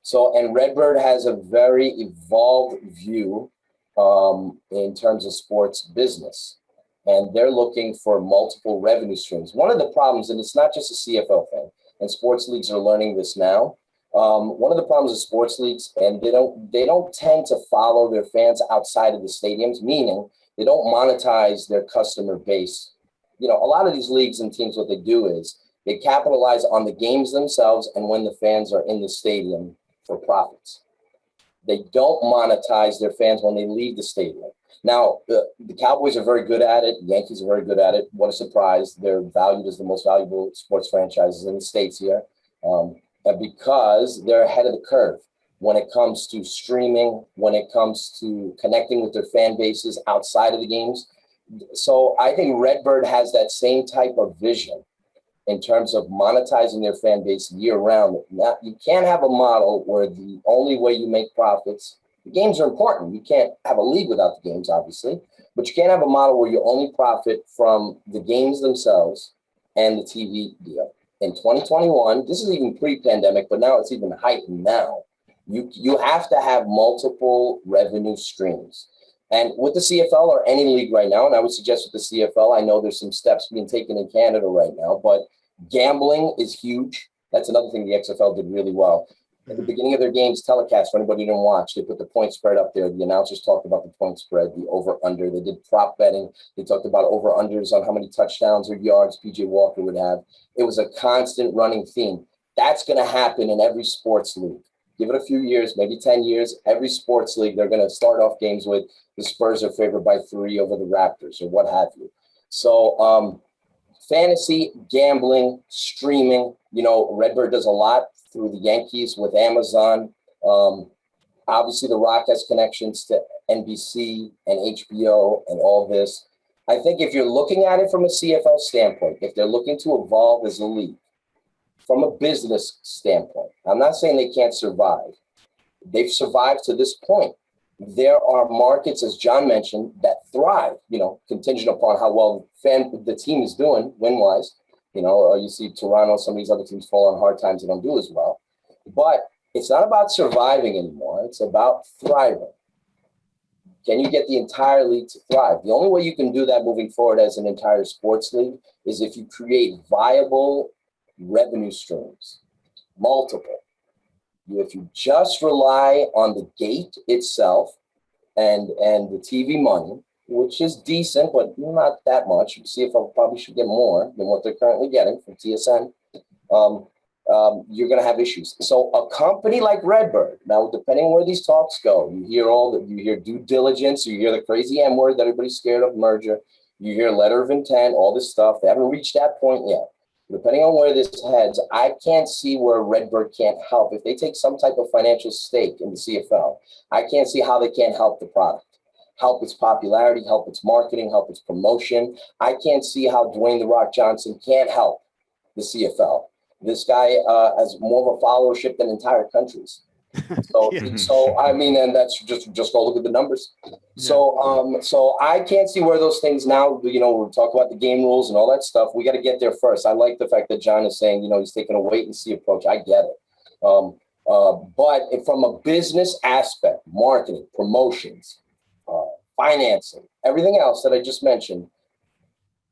So, and Redbird has a very evolved view in terms of sports business. And they're looking for multiple revenue streams. One of the problems, and it's not just a CFL thing, and sports leagues are learning this now. One of the problems with sports leagues, and they don't tend to follow their fans outside of the stadiums, meaning they don't monetize their customer base. You know, a lot of these leagues and teams, what they do is they capitalize on the games themselves and when the fans are in the stadium for profits. They don't monetize their fans when they leave the stadium. Now, the Cowboys are very good at it. The Yankees are very good at it. What a surprise. They're valued as the most valuable sports franchises in the States here. Because they're ahead of the curve when it comes to streaming, when it comes to connecting with their fan bases outside of the games. So I think Redbird has that same type of vision in terms of monetizing their fan base year round. Now, you can't have a model where the only way you make profits, the games are important. You can't have a league without the games, obviously, but you can't have a model where you only profit from the games themselves and the TV deal. In 2021, this is even pre-pandemic, but now it's even heightened now. You have to have multiple revenue streams. And with the CFL or any league right now, and I would suggest with the CFL, I know there's some steps being taken in Canada right now, but gambling is huge. That's another thing the XFL did really well. At the beginning of their games telecast, for anybody who didn't watch, they put the point spread up there. The announcers talked about the point spread, the over-under. They did prop betting. They talked about over-unders on how many touchdowns or yards PJ Walker would have. It was a constant running theme. That's going to happen in every sports league. Give it a few years, maybe 10 years. Every sports league, they're going to start off games with the Spurs are favored by 3 over the Raptors or what have you. So fantasy, gambling, streaming, you know, Redbird does a lot through the Yankees with Amazon. Obviously, The Rock has connections to NBC and HBO and all this. I think if you're looking at it from a CFL standpoint, if they're looking to evolve as a league, from a business standpoint, I'm not saying they can't survive. They've survived to this point. There are markets, as John mentioned, that thrive, you know, contingent upon how well the team is doing win-wise. You know, you see Toronto, some of these other teams fall on hard times and don't do as well. But it's not about surviving anymore. It's about thriving. Can you get the entire league to thrive? The only way you can do that moving forward as an entire sports league is if you create viable revenue streams, multiple. If you just rely on the gate itself and the TV money, which is decent, but not that much. CFL probably should get more than what they're currently getting from TSN. you're going to have issues. So a company like Redbird, now depending on where these talks go, you hear due diligence, you hear the crazy M word that everybody's scared of, merger, you hear letter of intent, all this stuff. They haven't reached that point yet. Depending on where this heads, I can't see where Redbird can't help. If they take some type of financial stake in the CFL, I can't see how they can't help the product, help its popularity, help its marketing, help its promotion. I can't see how Dwayne "The Rock" Johnson can't help the CFL. This guy has more of a followership than entire countries. So, so I mean, and that's just go look at the numbers. So I can't see where those things now, we talk about the game rules and all that stuff. We got to get there first. I like the fact that John is saying, he's taking a wait and see approach. I get it. But from a business aspect, marketing, promotions, financing, everything else that I just mentioned,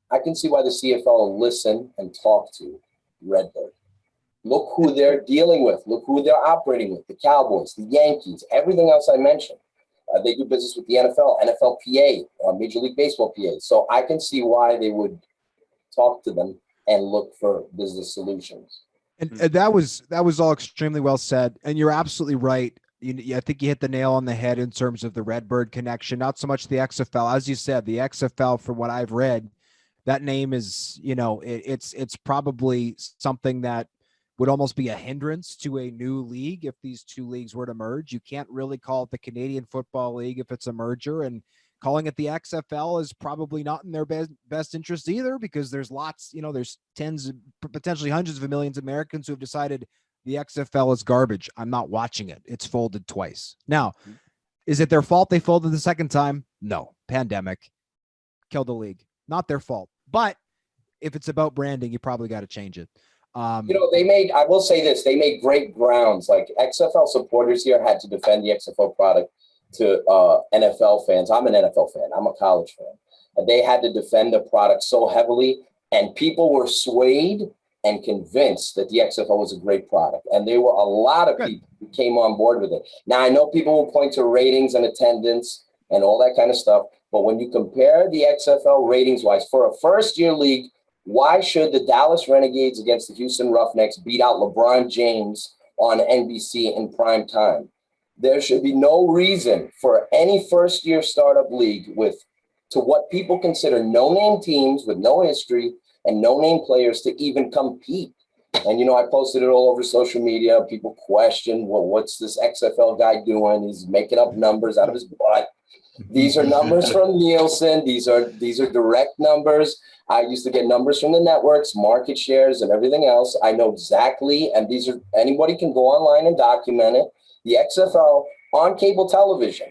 I can see why the CFL will listen and talk to Redbird. Look who they're dealing with. Look who they're operating with. The Cowboys, the Yankees, everything else I mentioned. They do business with the NFL, NFLPA, Major League Baseball PA. So I can see why they would talk to them and look for business solutions. And that was all extremely well said. And you're absolutely right. I think you hit the nail on the head in terms of the Redbird connection, not so much the XFL. As you said, the XFL, from what I've read, that name is, it's probably something that would almost be a hindrance to a new league if these two leagues were to merge. You can't really call it the Canadian Football League if it's a merger, and calling it the XFL is probably not in their best interest either, because there's lots, there's tens, potentially hundreds of millions of Americans who have decided the XFL is garbage. I'm not watching it. It's folded twice. Now, is it their fault they folded the second time? No. Pandemic killed the league. Not their fault. But if it's about branding, you probably got to change it. I will say this, they made great grounds. Like XFL supporters here had to defend the XFL product to NFL fans. I'm an NFL fan. I'm a college fan. And they had to defend the product so heavily, and people were swayed and convinced that the XFL was a great product. And there were a lot of people who came on board with it. Now, I know people will point to ratings and attendance and all that kind of stuff, but when you compare the XFL ratings-wise for a first-year league, why should the Dallas Renegades against the Houston Roughnecks beat out LeBron James on NBC in prime time? There should be no reason for any first-year startup league to what people consider no-name teams with no history and no-name players to even compete. And, I posted it all over social media. People question, well, what's this XFL guy doing? He's making up numbers out of his butt. These are numbers from Nielsen. These are direct numbers. I used to get numbers from the networks, market shares, and everything else. I know exactly, and anybody can go online and document it. The XFL on cable television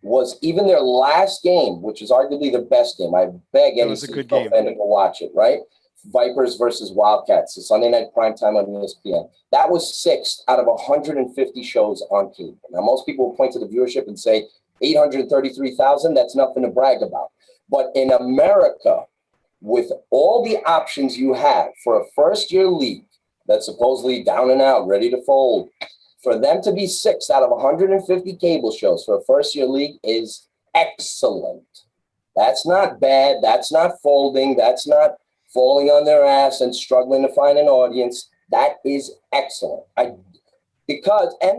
was even their last game, which is arguably the best game. I beg any CFL fan to go watch it, right? Vipers versus Wildcats, the Sunday night primetime on ESPN. That was 6th out of 150 shows on cable. Now, most people will point to the viewership and say 833,000, that's nothing to brag about. But in America, with all the options you have for a first-year league that's supposedly down and out, ready to fold, for them to be 6th out of 150 cable shows for a first-year league is excellent. That's not bad. That's not folding. That's not falling on their ass and struggling to find an audience. That is excellent. And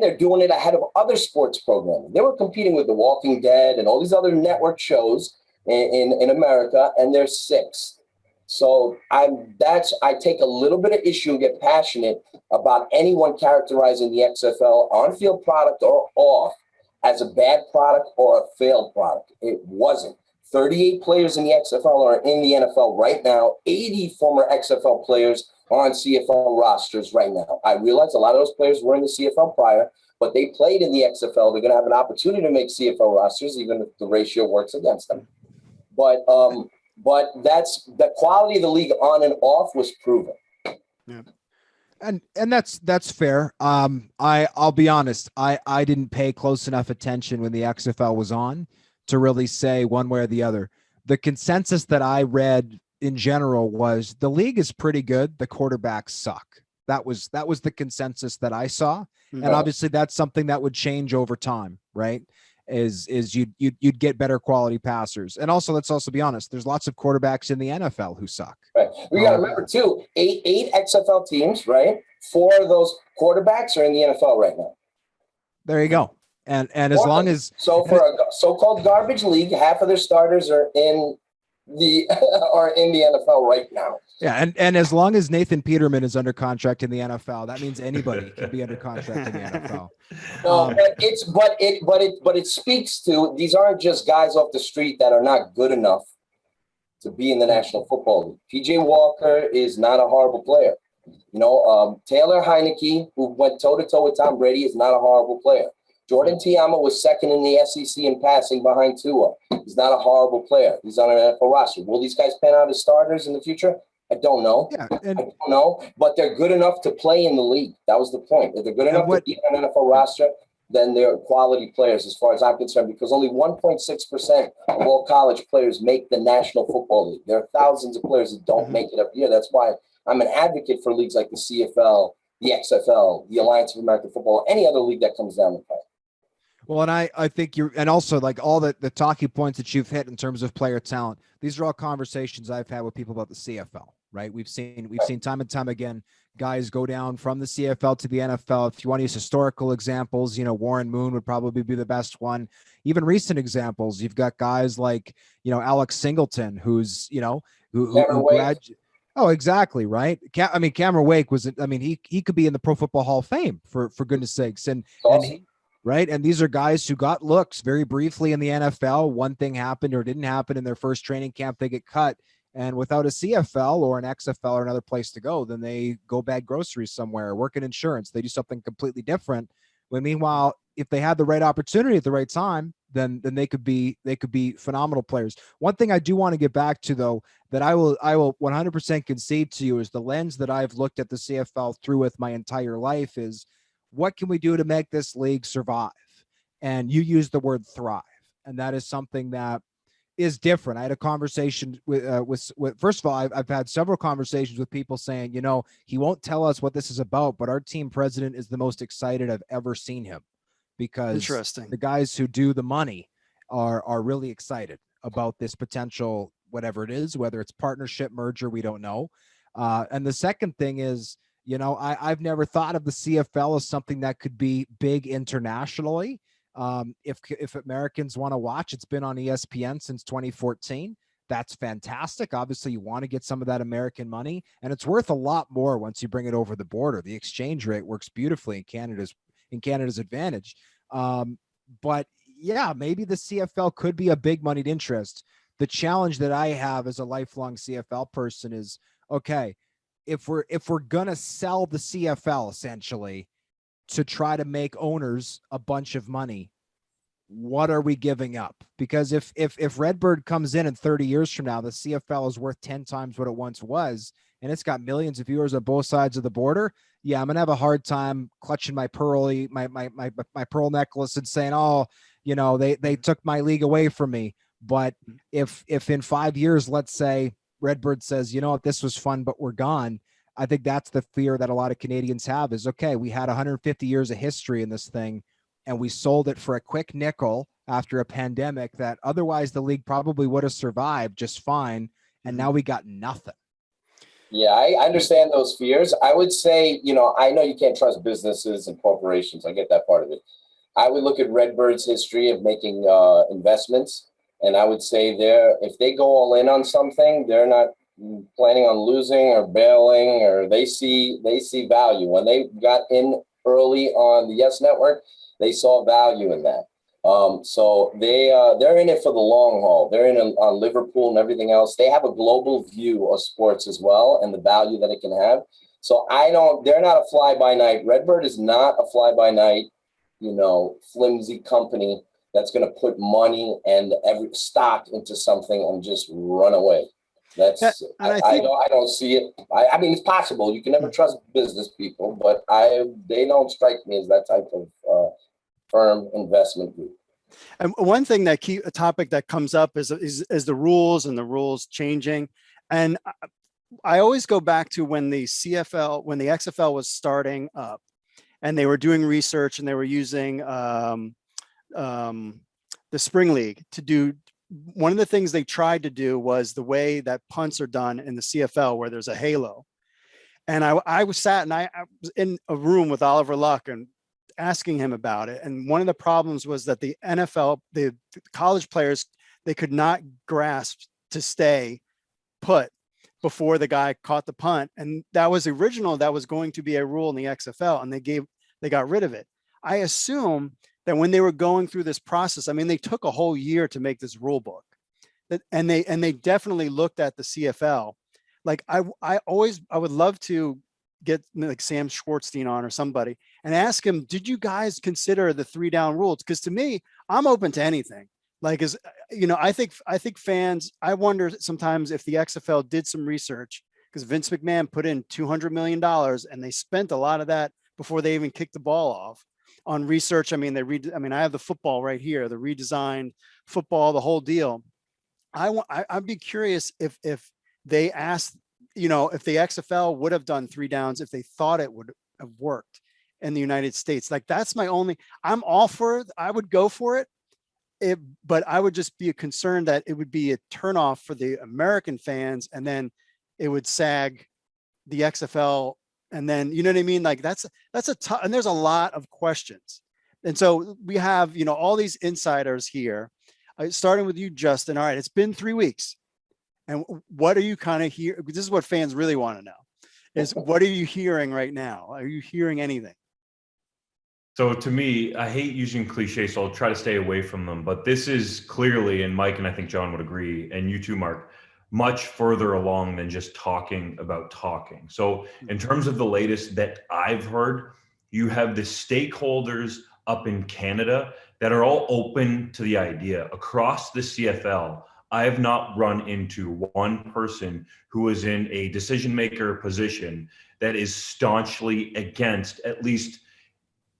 they're doing it ahead of other sports programming. They were competing with The Walking Dead and all these other network shows in America, and they're 6th. So I take a little bit of issue and get passionate about anyone characterizing the XFL on-field product or off as a bad product or a failed product. It wasn't. 38 players in the XFL are in the NFL right now. 80 former XFL players are on CFL rosters right now. I realize a lot of those players were in the CFL prior, but they played in the XFL. They're going to have an opportunity to make CFL rosters, even if the ratio works against them. But that's the quality of the league on and off was proven. Yeah. And that's fair. I'll be honest. I didn't pay close enough attention when the XFL was on to really say one way or the other. The consensus that I read in general was the league is pretty good. The quarterbacks suck. That was the consensus that I saw. And obviously that's something that would change over time, right? Is you'd get better quality passers. And also, let's also be honest, there's lots of quarterbacks in the NFL who suck. Right. We got to remember too, eight XFL teams, right? 4 of those quarterbacks are in the NFL right now. There you go. And as long as for a so-called garbage league, half of their starters are in the NFL right now. Yeah, and as long as Nathan Peterman is under contract in the NFL, that means anybody can be under contract in the NFL. No, but it speaks to, these aren't just guys off the street that are not good enough to be in the National Football League. PJ Walker is not a horrible player. Taylor Heineke, who went toe-to-toe with Tom Brady, is not a horrible player. Jordan Tiama was second in the SEC in passing behind Tua. He's not a horrible player. He's on an NFL roster. Will these guys pan out as starters in the future? I don't know. Yeah, I don't know, but they're good enough to play in the league. That was the point. If they're good enough to be on an NFL roster, then they're quality players as far as I'm concerned, because only 1.6% of all college players make the National Football League. There are thousands of players that don't make it every year. That's why I'm an advocate for leagues like the CFL, the XFL, the Alliance of American Football, any other league that comes down the pipe. Well, and I think and also like all the talking points that you've hit in terms of player talent, these are all conversations I've had with people about the CFL, right? We've seen time and time again, guys go down from the CFL to the NFL. If you want to use historical examples, Warren Moon would probably be the best one. Even recent examples, you've got guys like, Alex Singleton, who's, who graduated. Oh, exactly. Right. Cameron Wake he could be in the Pro Football Hall of Fame for goodness sakes. Right. And these are guys who got looks very briefly in the NFL. One thing happened or didn't happen in their first training camp. They get cut. And without a CFL or an XFL or another place to go, then they go bag groceries somewhere, work in insurance. They do something completely different. When meanwhile, if they had the right opportunity at the right time, then they could be phenomenal players. One thing I do want to get back to, though, that I will 100% concede to you is the lens that I've looked at the CFL through with my entire life is, what can we do to make this league survive? And you use the word thrive. And that is something that is different. I had a conversation with first of all, I've had several conversations with people saying, he won't tell us what this is about, but our team president is the most excited I've ever seen him, because the guys who do the money are really excited about this potential, whatever it is, whether it's partnership, merger, we don't know. And the second thing is, I've never thought of the CFL as something that could be big internationally. If Americans want to watch, it's been on ESPN since 2014. That's fantastic. Obviously, you want to get some of that American money, and it's worth a lot more once you bring it over the border. The exchange rate works beautifully in Canada's advantage. But yeah, maybe the CFL could be a big moneyed interest. The challenge that I have as a lifelong CFL person is, okay, if we're gonna sell the CFL essentially to try to make owners a bunch of money, what are we giving up? Because if Redbird comes in 30 years from now, the CFL is worth 10 times what it once was, and it's got millions of viewers on both sides of the border. Yeah, I'm gonna have a hard time clutching my pearl necklace and saying, oh, they took my league away from me. But if in 5 years, let's say, Redbird says, this was fun, but we're gone. I think that's the fear that a lot of Canadians have is, okay, we had 150 years of history in this thing, and we sold it for a quick nickel after a pandemic that otherwise the league probably would have survived just fine. And now we got nothing. Yeah, I understand those fears. I would say, I know you can't trust businesses and corporations. I get that part of it. I would look at Redbird's history of making investments. And I would say if they go all in on something, they're not planning on losing or bailing, or they see value. When they got in early on the Yes Network, they saw value in that. So they're in it for the long haul. They're in on Liverpool and everything else. They have a global view of sports as well and the value that it can have. So they're not a fly-by-night. Redbird is not a fly-by-night, flimsy company that's going to put money and every stock into something and just run away. I don't see it. I mean, it's possible. You can never trust business people, but they don't strike me as that type of firm investment group. And one thing a topic that comes up is the rules and the rules changing. And I always go back to when the XFL was starting up, and they were doing research and they were using the Spring League to do. One of the things they tried to do was the way that punts are done in the CFL, where there's a halo. And I was sat and I was in a room with Oliver Luck and asking him about it. And one of the problems was that the NFL, the college players, they could not grasp to stay put before the guy caught the punt. And that was original. That was going to be a rule in the XFL, and they got rid of it. I assume that when they were going through this process, I mean, they took a whole year to make this rule book, and they definitely looked at the CFL. Like I would love to get like Sam Schwartzstein on or somebody and ask him, did you guys consider the 3-down rules? Because to me, I'm open to anything. Like, I think fans, I wonder sometimes if the XFL did some research, because Vince McMahon put in $200 million and they spent a lot of that before they even kicked the ball off on research. I mean, I have the football right here, the redesigned football, the whole deal. I'd be curious if they asked, if the XFL would have done 3 downs, if they thought it would have worked in the United States. Like, that's I'm all for it. I would go for it. But I would just be concerned that it would be a turnoff for the American fans, and then it would sag the XFL. And then, you know what I mean? Like that's a tough, and there's a lot of questions. And so we have, all these insiders here, starting with you, Justin. All right, it's been 3 weeks. And what are you kind of hearing? This is what fans really want to know is what are you hearing right now? Are you hearing anything? So to me, I hate using cliches, so I'll try to stay away from them. But this is clearly, and Mike and I think John would agree, and you too, Mark, much further along than just talking about talking. So in terms of the latest that I've heard, you have the stakeholders up in Canada that are all open to the idea. Across the CFL, I have not run into one person who is in a decision maker position that is staunchly against at least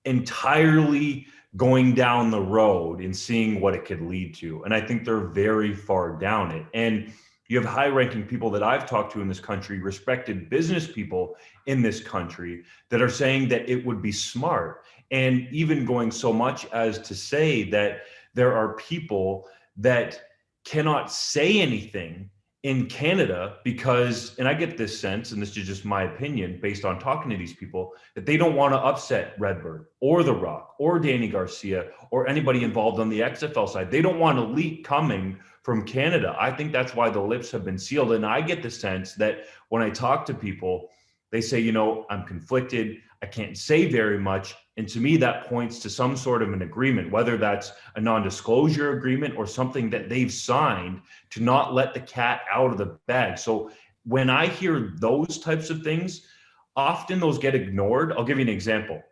entirely going down the road and seeing what it could lead to. And I think they're very far down it. And you have high-ranking people that I've talked to in this country, respected business people in this country, that are saying that it would be smart, and even going so much as to say that there are people that cannot say anything in Canada because, and I get this sense, and this is just my opinion based on talking to these people, that they don't want to upset Redbird or The Rock or Danny Garcia or anybody involved on the XFL side. They don't want a leak coming from Canada. I think that's why the lips have been sealed. And I get the sense that when I talk to people, they say, I'm conflicted. I can't say very much. And to me, that points to some sort of an agreement, whether that's a non-disclosure agreement or something that they've signed to not let the cat out of the bag. So when I hear those types of things, often those get ignored. I'll give you an example.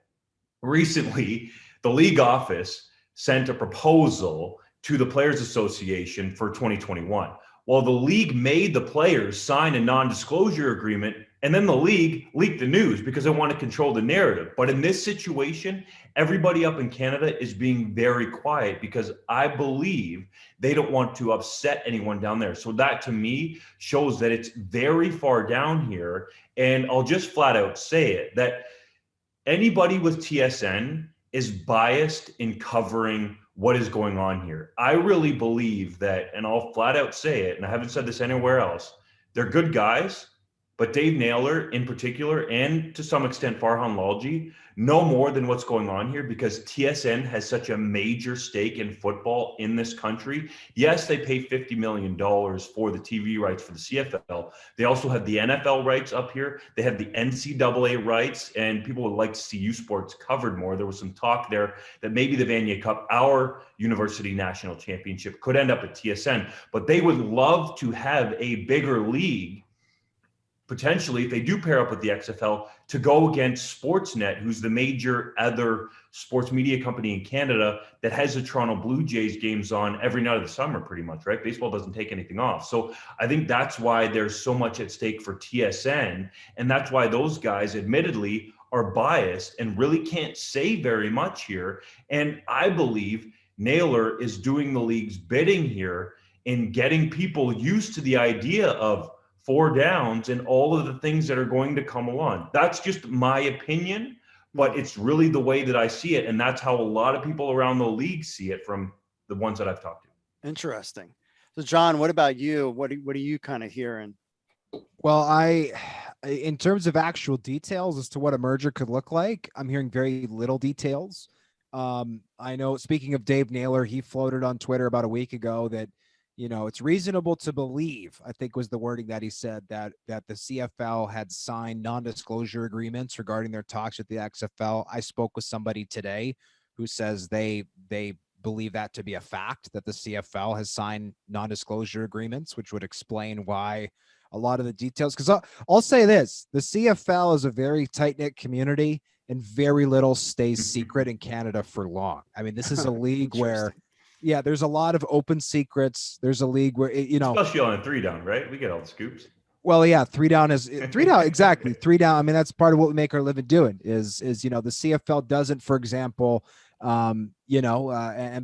Recently, the league office sent a proposal to the Players Association for 2021. Well, the league made the players sign a non-disclosure agreement, and then the league leaked the news because they want to control the narrative. But in this situation, everybody up in Canada is being very quiet because I believe they don't want to upset anyone down there. So that to me shows that it's very far down here. And I'll just flat out say it, that anybody with TSN is biased in covering what is going on here. I really believe that, and I'll flat out say it, and I haven't said this anywhere else, they're good guys, but Dave Naylor in particular, and to some extent Farhan Lalji, know more than what's going on here because TSN has such a major stake in football in this country. Yes, they pay $50 million for the TV rights for the CFL. They also have the NFL rights up here. They have the NCAA rights, and people would like to see U Sports covered more. There was some talk there that maybe the Vanier Cup, our university national championship, could end up at TSN, but they would love to have a bigger league, potentially, if they do pair up with the XFL, to go against Sportsnet, who's the major other sports media company in Canada that has the Toronto Blue Jays games on every night of the summer, pretty much, right? Baseball doesn't take anything off. So I think that's why there's so much at stake for TSN. And that's why those guys, admittedly, are biased and really can't say very much here. And I believe Naylor is doing the league's bidding here in getting people used to the idea of 4 downs and all of the things that are going to come along. That's just my opinion, but it's really the way that I see it. And that's how a lot of people around the league see it from the ones that I've talked to. Interesting. So John, what about you? What are you kind of hearing? Well, In terms of actual details as to what a merger could look like, I'm hearing very little details. I know, speaking of Dave Naylor, he floated on Twitter about a week ago that, it's reasonable to believe, I think was the wording that he said, that the CFL had signed non-disclosure agreements regarding their talks with the XFL. I spoke with somebody today who says they believe that to be a fact, that the CFL has signed non-disclosure agreements, which would explain why a lot of the details. Because I'll say this, the CFL is a very tight-knit community, and very little stays secret in Canada for long. I mean, this is a league where, there's a lot of open secrets. There's a league where, especially on a 3-down, right? We get all the scoops. Well, yeah, 3-down is 3-down. Exactly. 3-down. I mean, that's part of what we make our living doing is, the CFL doesn't, for example, and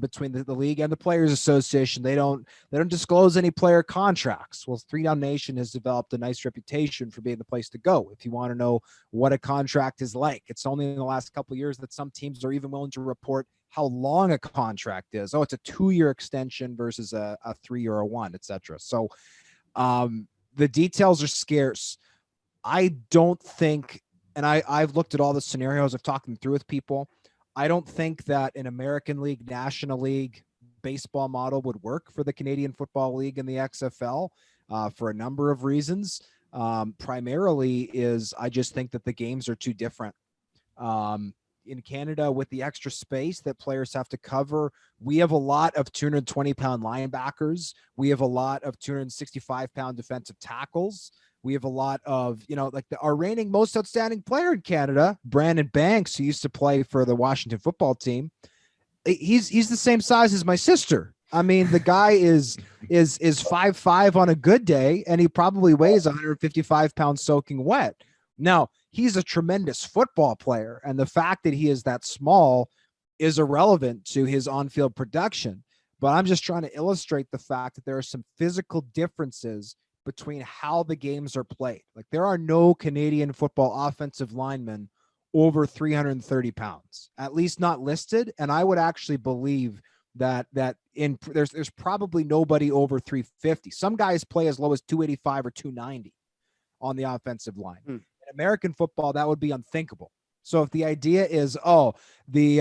between the league and the Players Association, they don't disclose any player contracts. Well, 3-Down Nation has developed a nice reputation for being the place to go if you want to know what a contract is like. It's only in the last couple of years that some teams are even willing to report how long a contract is. Oh, it's a 2-year extension versus a 3 or a 1, etc. So the details are scarce. I don't think, and I've looked at all the scenarios, I've talked them through with people. I don't think that an American League, National League baseball model would work for the Canadian Football League and the XFL for a number of reasons. Primarily is I just think that the games are too different. In Canada, with the extra space that players have to cover, we have a lot of 220-pound linebackers. We have a lot of 265-pound defensive tackles. We have a lot of, our reigning most outstanding player in Canada, Brandon Banks, who used to play for the Washington football team. He's the same size as my sister. I mean, the guy is 5'5" on a good day, and he probably weighs 155 pounds soaking wet. Now, he's a tremendous football player, and the fact that he is that small is irrelevant to his on-field production. But I'm just trying to illustrate the fact that there are some physical differences between how the games are played. Like, there are no Canadian football offensive linemen over 330 pounds, at least not listed. And I would actually believe that there's probably nobody over 350. Some guys play as low as 285 or 290 on the offensive line. In American football, that would be unthinkable. So if the idea is, the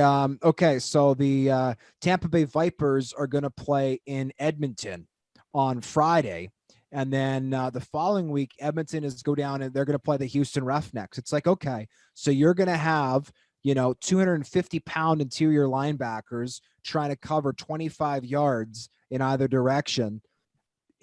Tampa Bay Vipers are going to play in Edmonton on Friday, and then the following week, Edmonton is go down and they're going to play the Houston Roughnecks. It's like, okay, so you're going to have, 250-pound interior linebackers trying to cover 25 yards in either direction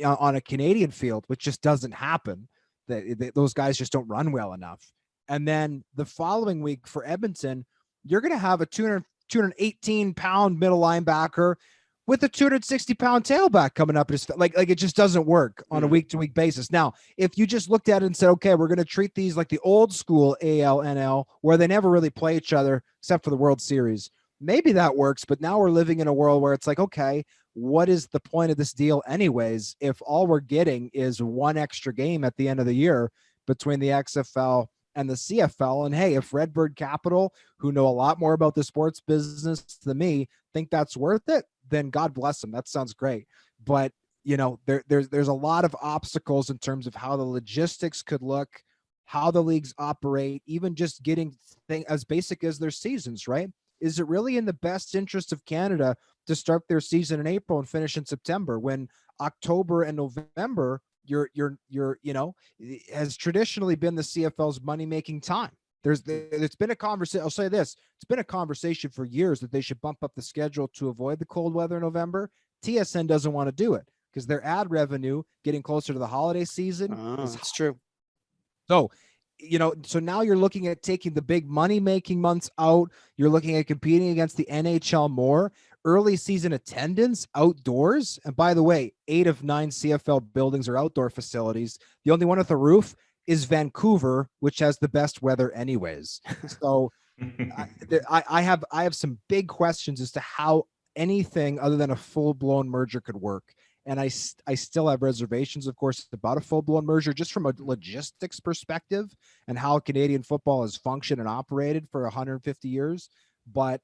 on a Canadian field, which just doesn't happen. Those guys just don't run well enough. And then the following week for Edmonton, you're going to have a 218-pound middle linebacker with a 260-pound tailback coming up. Like it just doesn't work on a week-to-week basis. Now, if you just looked at it and said, okay, we're going to treat these like the old school AL, NL, where they never really play each other except for the World Series, maybe that works. But now we're living in a world where it's like, okay, what is the point of this deal anyways if all we're getting is one extra game at the end of the year between the XFL and the CFL? And hey, if Redbird Capital, who know a lot more about the sports business than me, think that's worth it, then God bless them. That sounds great. But, there's a lot of obstacles in terms of how the logistics could look, how the leagues operate, even just getting as basic as their seasons, right? Is it really in the best interest of Canada to start their season in April and finish in September when October and November has traditionally been the CFL's money-making time? It's been a conversation. I'll say this. It's been a conversation for years that they should bump up the schedule to avoid the cold weather in November. TSN doesn't want to do it because their ad revenue getting closer to the holiday season. That's true. So, so now you're looking at taking the big money-making months out. You're looking at competing against the NHL more. Early season attendance outdoors. And by the way, 8 of 9 CFL buildings are outdoor facilities. The only one with a roof is Vancouver, which has the best weather anyways. So I have some big questions as to how anything other than a full-blown merger could work. And I still have reservations, of course, about a full-blown merger, just from a logistics perspective and how Canadian football has functioned and operated for 150 years. But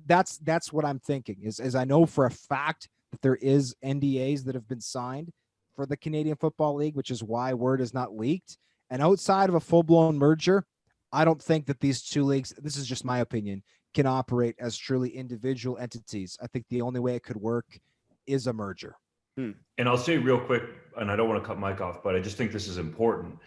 that's what I'm thinking is I know for a fact that there is NDAs that have been signed for the Canadian Football League, which is why word is not leaked. And outside of a full-blown merger, I don't think that these two leagues, this is just my opinion, can operate as truly individual entities. I think the only way it could work is a merger. And I'll say real quick, and I don't want to cut Mike off, but I just think this is important.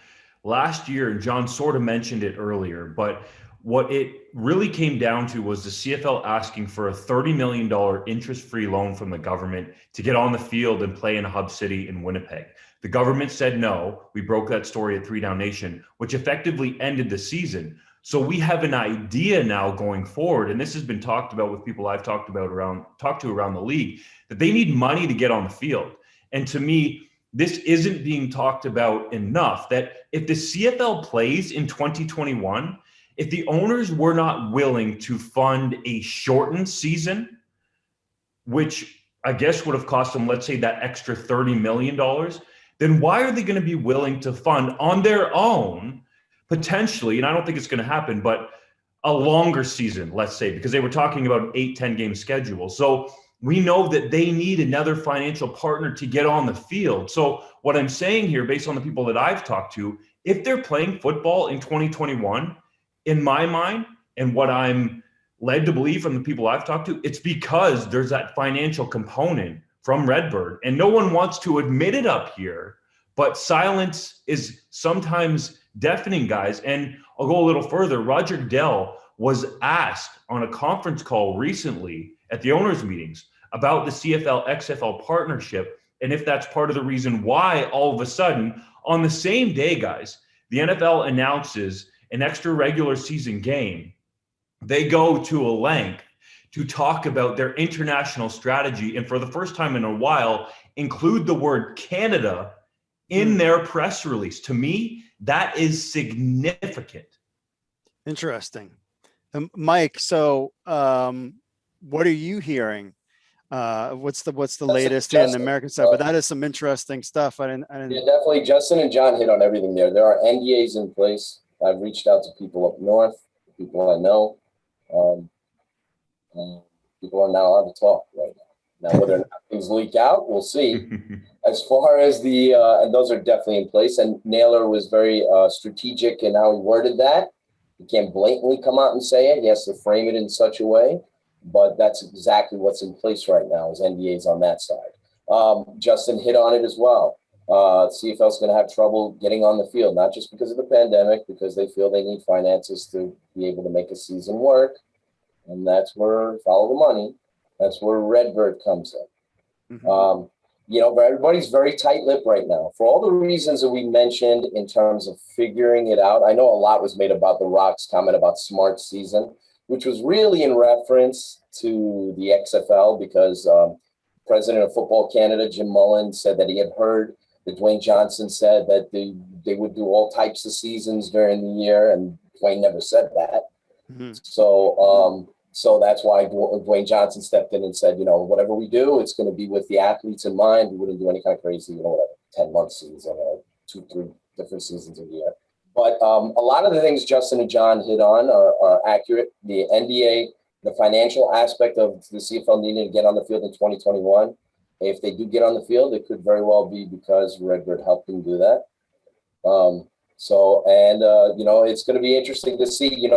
Last year, and John sort of mentioned it earlier, but what it really came down to was the CFL asking for a $30 million interest-free loan from the government to get on the field and play in a hub city in Winnipeg. The government said no. We broke that story at 3 Down Nation, which effectively ended the season. So we have an idea now going forward, and this has been talked about with people I've talked to around the league, that they need money to get on the field. And to me, this isn't being talked about enough, that if the CFL plays in 2021, if the owners were not willing to fund a shortened season, which I guess would have cost them, let's say, that extra $30 million, then why are they going to be willing to fund on their own, potentially, and I don't think it's going to happen, but a longer season, let's say, because they were talking about an 8-10 game schedule. So we know that they need another financial partner to get on the field. So what I'm saying here, based on the people that I've talked to, if they're playing football in 2021, in my mind, and what I'm led to believe from the people I've talked to, it's because there's that financial component from Redbird. And no one wants to admit it up here, but silence is sometimes deafening, guys. And I'll go a little further. Roger Goodell was asked on a conference call recently at the owners' meetings about the CFL XFL partnership, and if that's part of the reason why all of a sudden, on the same day, guys, the NFL announces an extra regular season game, they go to a length to talk about their international strategy, and for the first time in a while, include the word Canada in their press release. To me, that is significant. Interesting. Mike, so what are you hearing? What's the latest in the American side? But that is some interesting stuff. I didn't. Yeah, definitely. Justin and John hit on everything there. There are NDAs in place. I've reached out to people up north, people I know. People are not allowed to talk right now. Now, whether or not things leak out, we'll see. As far as and those are definitely in place. And Naylor was very strategic in how he worded that. He can't blatantly come out and say it. He has to frame it in such a way. But that's exactly what's in place right now is NDAs on that side. Justin hit on it as well. CFL is going to have trouble getting on the field, not just because of the pandemic, because they feel they need finances to be able to make a season work. And that's where, follow the money, that's where Redbird comes in. Mm-hmm. But everybody's very tight-lipped right now. For all the reasons that we mentioned in terms of figuring it out, I know a lot was made about The Rock's comment about smart season, which was really in reference to the XFL because President of Football Canada, Jim Mullen, said that he had heard that Dwayne Johnson said that they would do all types of seasons during the year, and Dwayne never said that. Mm-hmm. So that's why Dwayne Johnson stepped in and said, whatever we do, it's going to be with the athletes in mind. We wouldn't do any kind of crazy, whatever, 10-month season or 2-3 different seasons a year. But a lot of the things Justin and John hit on are accurate. The NDA, the financial aspect of the CFL needing to get on the field in 2021, if they do get on the field, it could very well be because Redbird helped them do that. It's going to be interesting to see,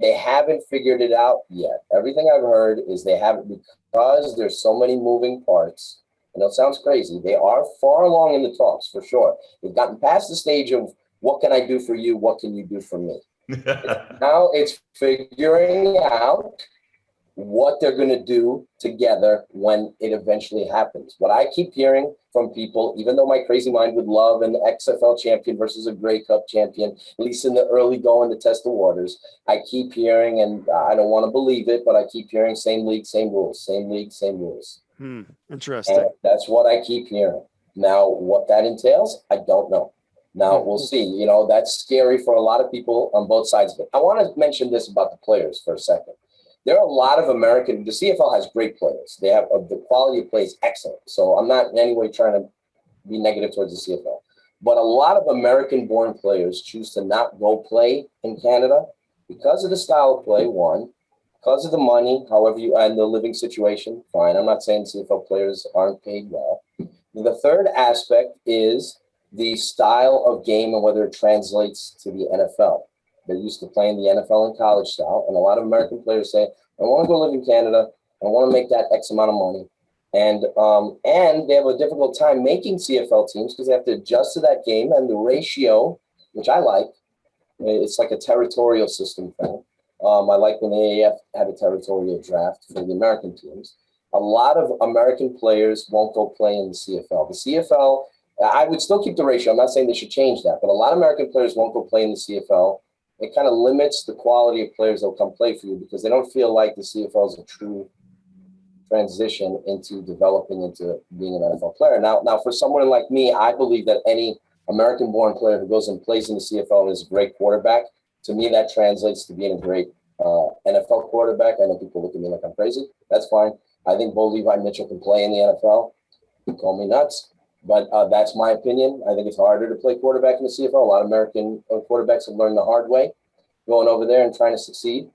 they haven't figured it out yet. Everything I've heard is they haven't, because there's so many moving parts. I know it sounds crazy. They are far along in the talks for sure. They've gotten past the stage of what can I do for you? What can you do for me? Now it's figuring out what they're going to do together when it eventually happens. What I keep hearing from people, even though my crazy mind would love an XFL champion versus a Grey Cup champion, at least in the early going to test the waters, I keep hearing, and I don't want to believe it, but I keep hearing same league, same rules, same league, same rules. Interesting. And that's what I keep hearing. Now, what that entails, I don't know. Now, we'll see. That's scary for a lot of people on both sides of it. I want to mention this about the players for a second. There are a lot of the CFL has great players. They have the quality of play is excellent. So I'm not in any way trying to be negative towards the CFL. But a lot of American-born players choose to not go play in Canada because of the style of play, one, because of the money, and the living situation, fine. I'm not saying CFL players aren't paid well. The third aspect is the style of game and whether it translates to the NFL. They're used to playing the NFL in college style, and a lot of American players say, I want to go live in Canada. I want to make that X amount of money. And they have a difficult time making CFL teams because they have to adjust to that game and the ratio, which I like. It's like a territorial system thing. I like when the AAF had a territorial draft for the American teams. A lot of American players won't go play in the CFL. The CFL, I would still keep the ratio. I'm not saying they should change that, but a lot of American players won't go play in the CFL. It kind of limits the quality of players that will come play for you because they don't feel like the CFL is a true transition into developing into being an NFL player. Now, for someone like me, I believe that any American-born player who goes and plays in the CFL and is a great quarterback, to me, that translates to being a great NFL quarterback. I know people look at me like I'm crazy. That's fine. I think Bo Levi Mitchell can play in the NFL. You call me nuts, but that's my opinion. I think it's harder to play quarterback in the CFL. A lot of American quarterbacks have learned the hard way, going over there and trying to succeed.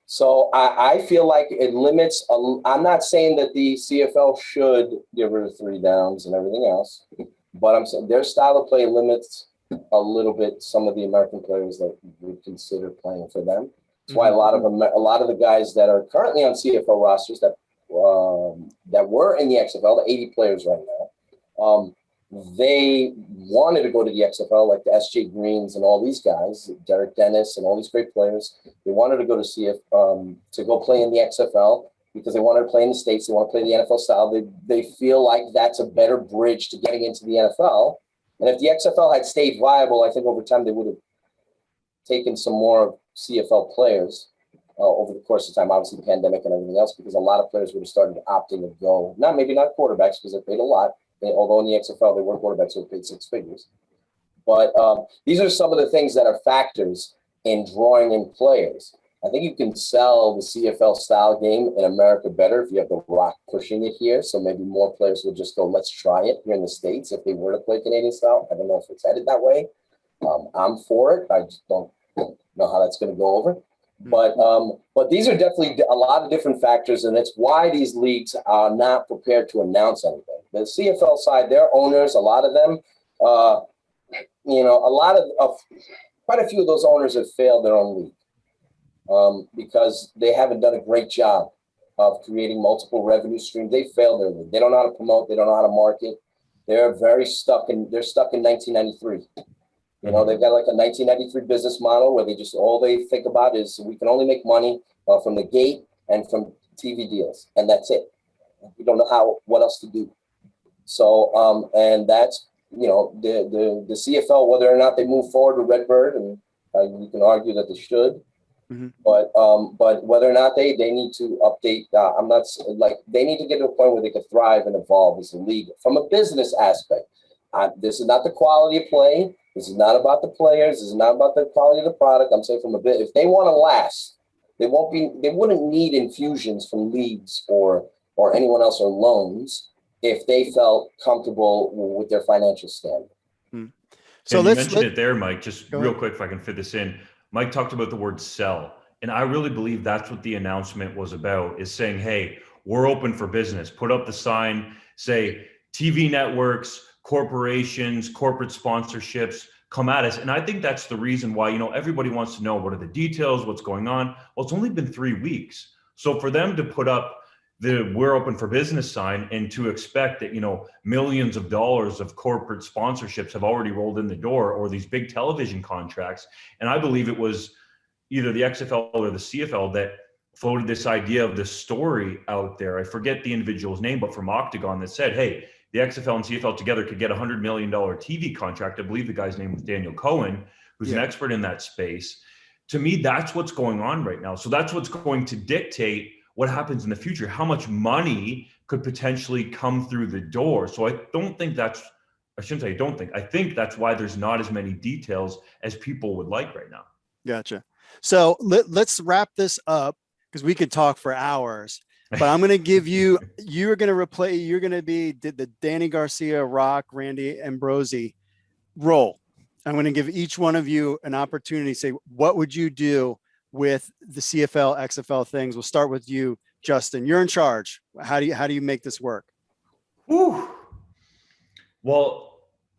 So I feel like it limits. I'm not saying that the CFL should get rid of 3 downs and everything else, but I'm saying their style of play limits a little bit some of the American players that would consider playing for them. That's why a lot of the guys that are currently on CFL rosters that were in the XFL, the 80 players right now, they wanted to go to the XFL, like the SJ Greens and all these guys, Derek Dennis and all these great players. They wanted to go to go play in the XFL because they wanted to play in the States. They want to play the NFL style. They feel like that's a better bridge to getting into the NFL. And if the XFL had stayed viable, I think over time they would have taken some more CFL players over the course of time, obviously the pandemic and everything else, because a lot of players would have started opting to go, maybe not quarterbacks because they're paid a lot. Although in the XFL, they were quarterbacks who were paid 6 figures. But these are some of the things that are factors in drawing in players. I think you can sell the CFL style game in America better if you have The Rock pushing it here. So maybe more players will just go, let's try it here in the States if they were to play Canadian style. I don't know if it's headed that way. I'm for it. I just don't know how that's going to go over. But these are definitely a lot of different factors, and it's why these leagues are not prepared to announce anything. The CFL side, their owners, a lot of them, quite a few of those owners have failed their own league because they haven't done a great job of creating multiple revenue streams. They failed their league. They don't know how to promote. They don't know how to market. They're stuck in 1993. They've got like a 1993 business model where all they think about is we can only make money from the gate and from TV deals, and that's it. We don't know what else to do. So, and that's the CFL, whether or not they move forward with Redbird, and you can argue that they should, but whether or not they need to update. They need to get to a point where they can thrive and evolve as a league from a business aspect. This is not the quality of play. This is not about the players. This is not about the quality of the product. I'm saying if they want to last, they wouldn't need infusions from leagues or anyone else or loans if they felt comfortable with their financial standing. So you mentioned it there, Mike, just real quick, if I can fit this in. Mike talked about the word sell. And I really believe that's what the announcement was about, is saying, hey, we're open for business. Put up the sign, say TV networks, corporations, corporate sponsorships, come at us. And I think that's the reason why, everybody wants to know what are the details, what's going on. Well, it's only been 3 weeks. So for them to put up the we're open for business sign and to expect that, millions of dollars of corporate sponsorships have already rolled in the door, or these big television contracts. And I believe it was either the XFL or the CFL that floated this idea of this story out there. I forget the individual's name, but from Octagon, that said, hey, the XFL and CFL together could get $100 million TV contract. I believe the guy's name was Daniel Cohen, who's an expert in that space. To me, that's what's going on right now. So that's what's going to dictate what happens in the future, how much money could potentially come through the door. So I think that's why there's not as many details as people would like right now. Gotcha. So let's wrap this up because we could talk for hours. But I'm going to give you're going to be the Danny Garcia, Rock, Randy Ambrosi role. I'm going to give each one of you an opportunity to say, what would you do with the CFL, XFL things? We'll start with you, Justin. You're in charge. How do you make this work? Whew. Well,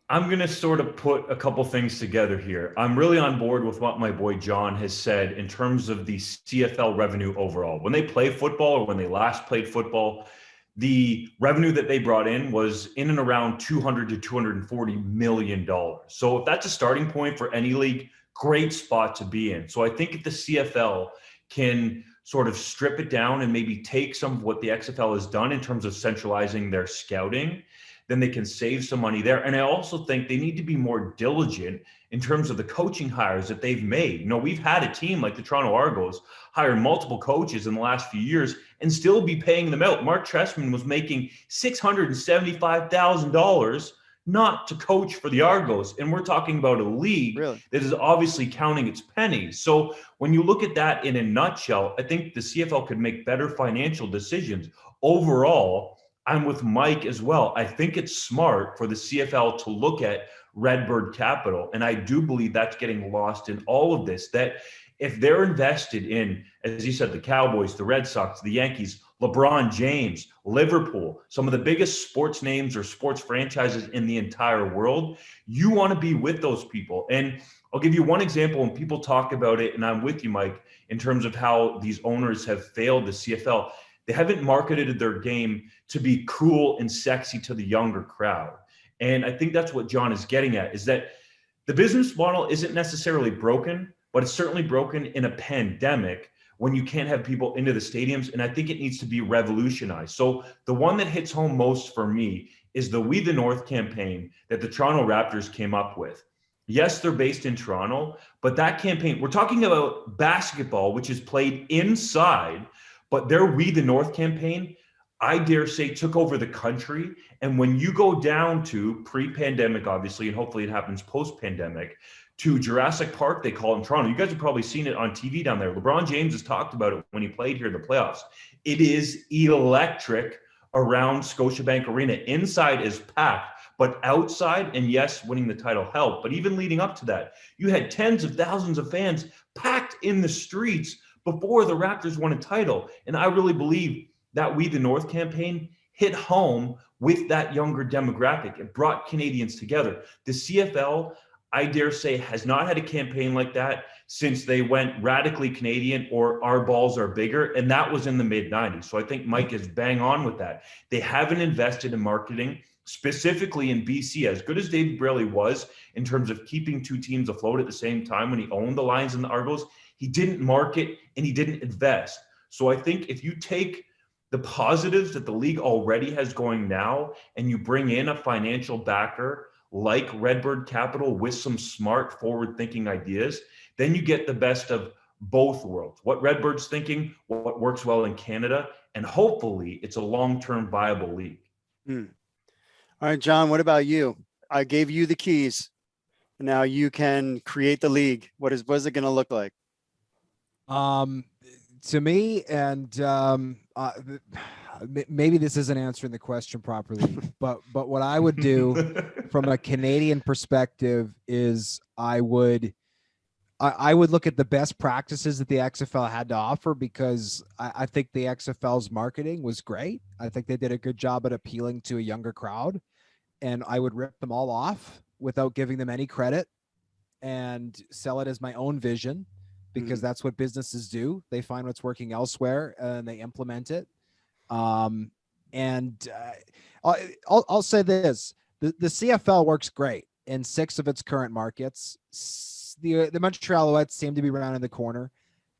I'm going to sort of put a couple things together here. I'm really on board with what my boy John has said in terms of the CFL revenue overall. When they play football, or when they last played football, the revenue that they brought in was in and around $200 to $240 million. So if that's a starting point for any league, great spot to be in. So I think if the CFL can sort of strip it down and maybe take some of what the XFL has done in terms of centralizing their scouting, then they can save some money there. And I also think they need to be more diligent in terms of the coaching hires that they've made. You know, we've had a team like the Toronto Argos hire multiple coaches in the last few years and still be paying them out. Mark Trestman was making $675,000 not to coach for the Argos. And we're talking about a league that is obviously counting its pennies. So when you look at that in a nutshell, I think the CFL could make better financial decisions. Overall, I'm with Mike as well. I think it's smart for the CFL to look at Redbird Capital. And I do believe that's getting lost in all of this, that if they're invested in, as you said, the Cowboys, the Red Sox, the Yankees, LeBron James, Liverpool, some of the biggest sports names or sports franchises in the entire world, you want to be with those people. And I'll give you one example when people talk about it, and I'm with you, Mike, in terms of how these owners have failed the CFL. They haven't marketed their game to be cool and sexy to the younger crowd. And I think that's what John is getting at, is that the business model isn't necessarily broken, but it's certainly broken in a pandemic when you can't have people into the stadiums. And I think it needs to be revolutionized. So the one that hits home most for me is the We the North campaign that the Toronto Raptors came up with. Yes, they're based in Toronto, but that campaign, we're talking about basketball, which is played inside. But their We the North campaign, I dare say, took over the country. And when you go down to pre-pandemic, obviously, and hopefully it happens post-pandemic, to Jurassic Park, they call it in Toronto. You guys have probably seen it on TV down there. LeBron James has talked about it when he played here in the playoffs. It is electric around Scotiabank Arena. Inside is packed, but outside, and yes, winning the title helped. But even leading up to that, you had tens of thousands of fans packed in the streets before the Raptors won a title. And I really believe that We the North campaign hit home with that younger demographic. It brought Canadians together. The CFL, I dare say, has not had a campaign like that since they went radically Canadian or Our Balls Are Bigger. And that was in the mid-90s. So I think Mike is bang on with that. They haven't invested in marketing, specifically in BC. As good as David Braley was in terms of keeping two teams afloat at the same time when he owned the Lions and the Argos, he didn't market and he didn't invest. So I think if you take the positives that the league already has going now and you bring in a financial backer like Redbird Capital with some smart forward-thinking ideas, then you get the best of both worlds. What Redbird's thinking, what works well in Canada, and hopefully it's a long-term viable league. All right, John, what about you? I gave you the keys. Now you can create the league. What is it going to look like? To me, and maybe this isn't answering the question properly, but what I would do from a Canadian perspective is I would look at the best practices that the XFL had to offer, because I think the XFL's marketing was great. I think they did a good job at appealing to a younger crowd, and I would rip them all off without giving them any credit and sell it as my own vision, because that's what businesses do. They find what's working elsewhere and they implement it. I'll say this, the CFL works great in 6 of its current markets. The Montreal Alouettes seem to be rounding the corner,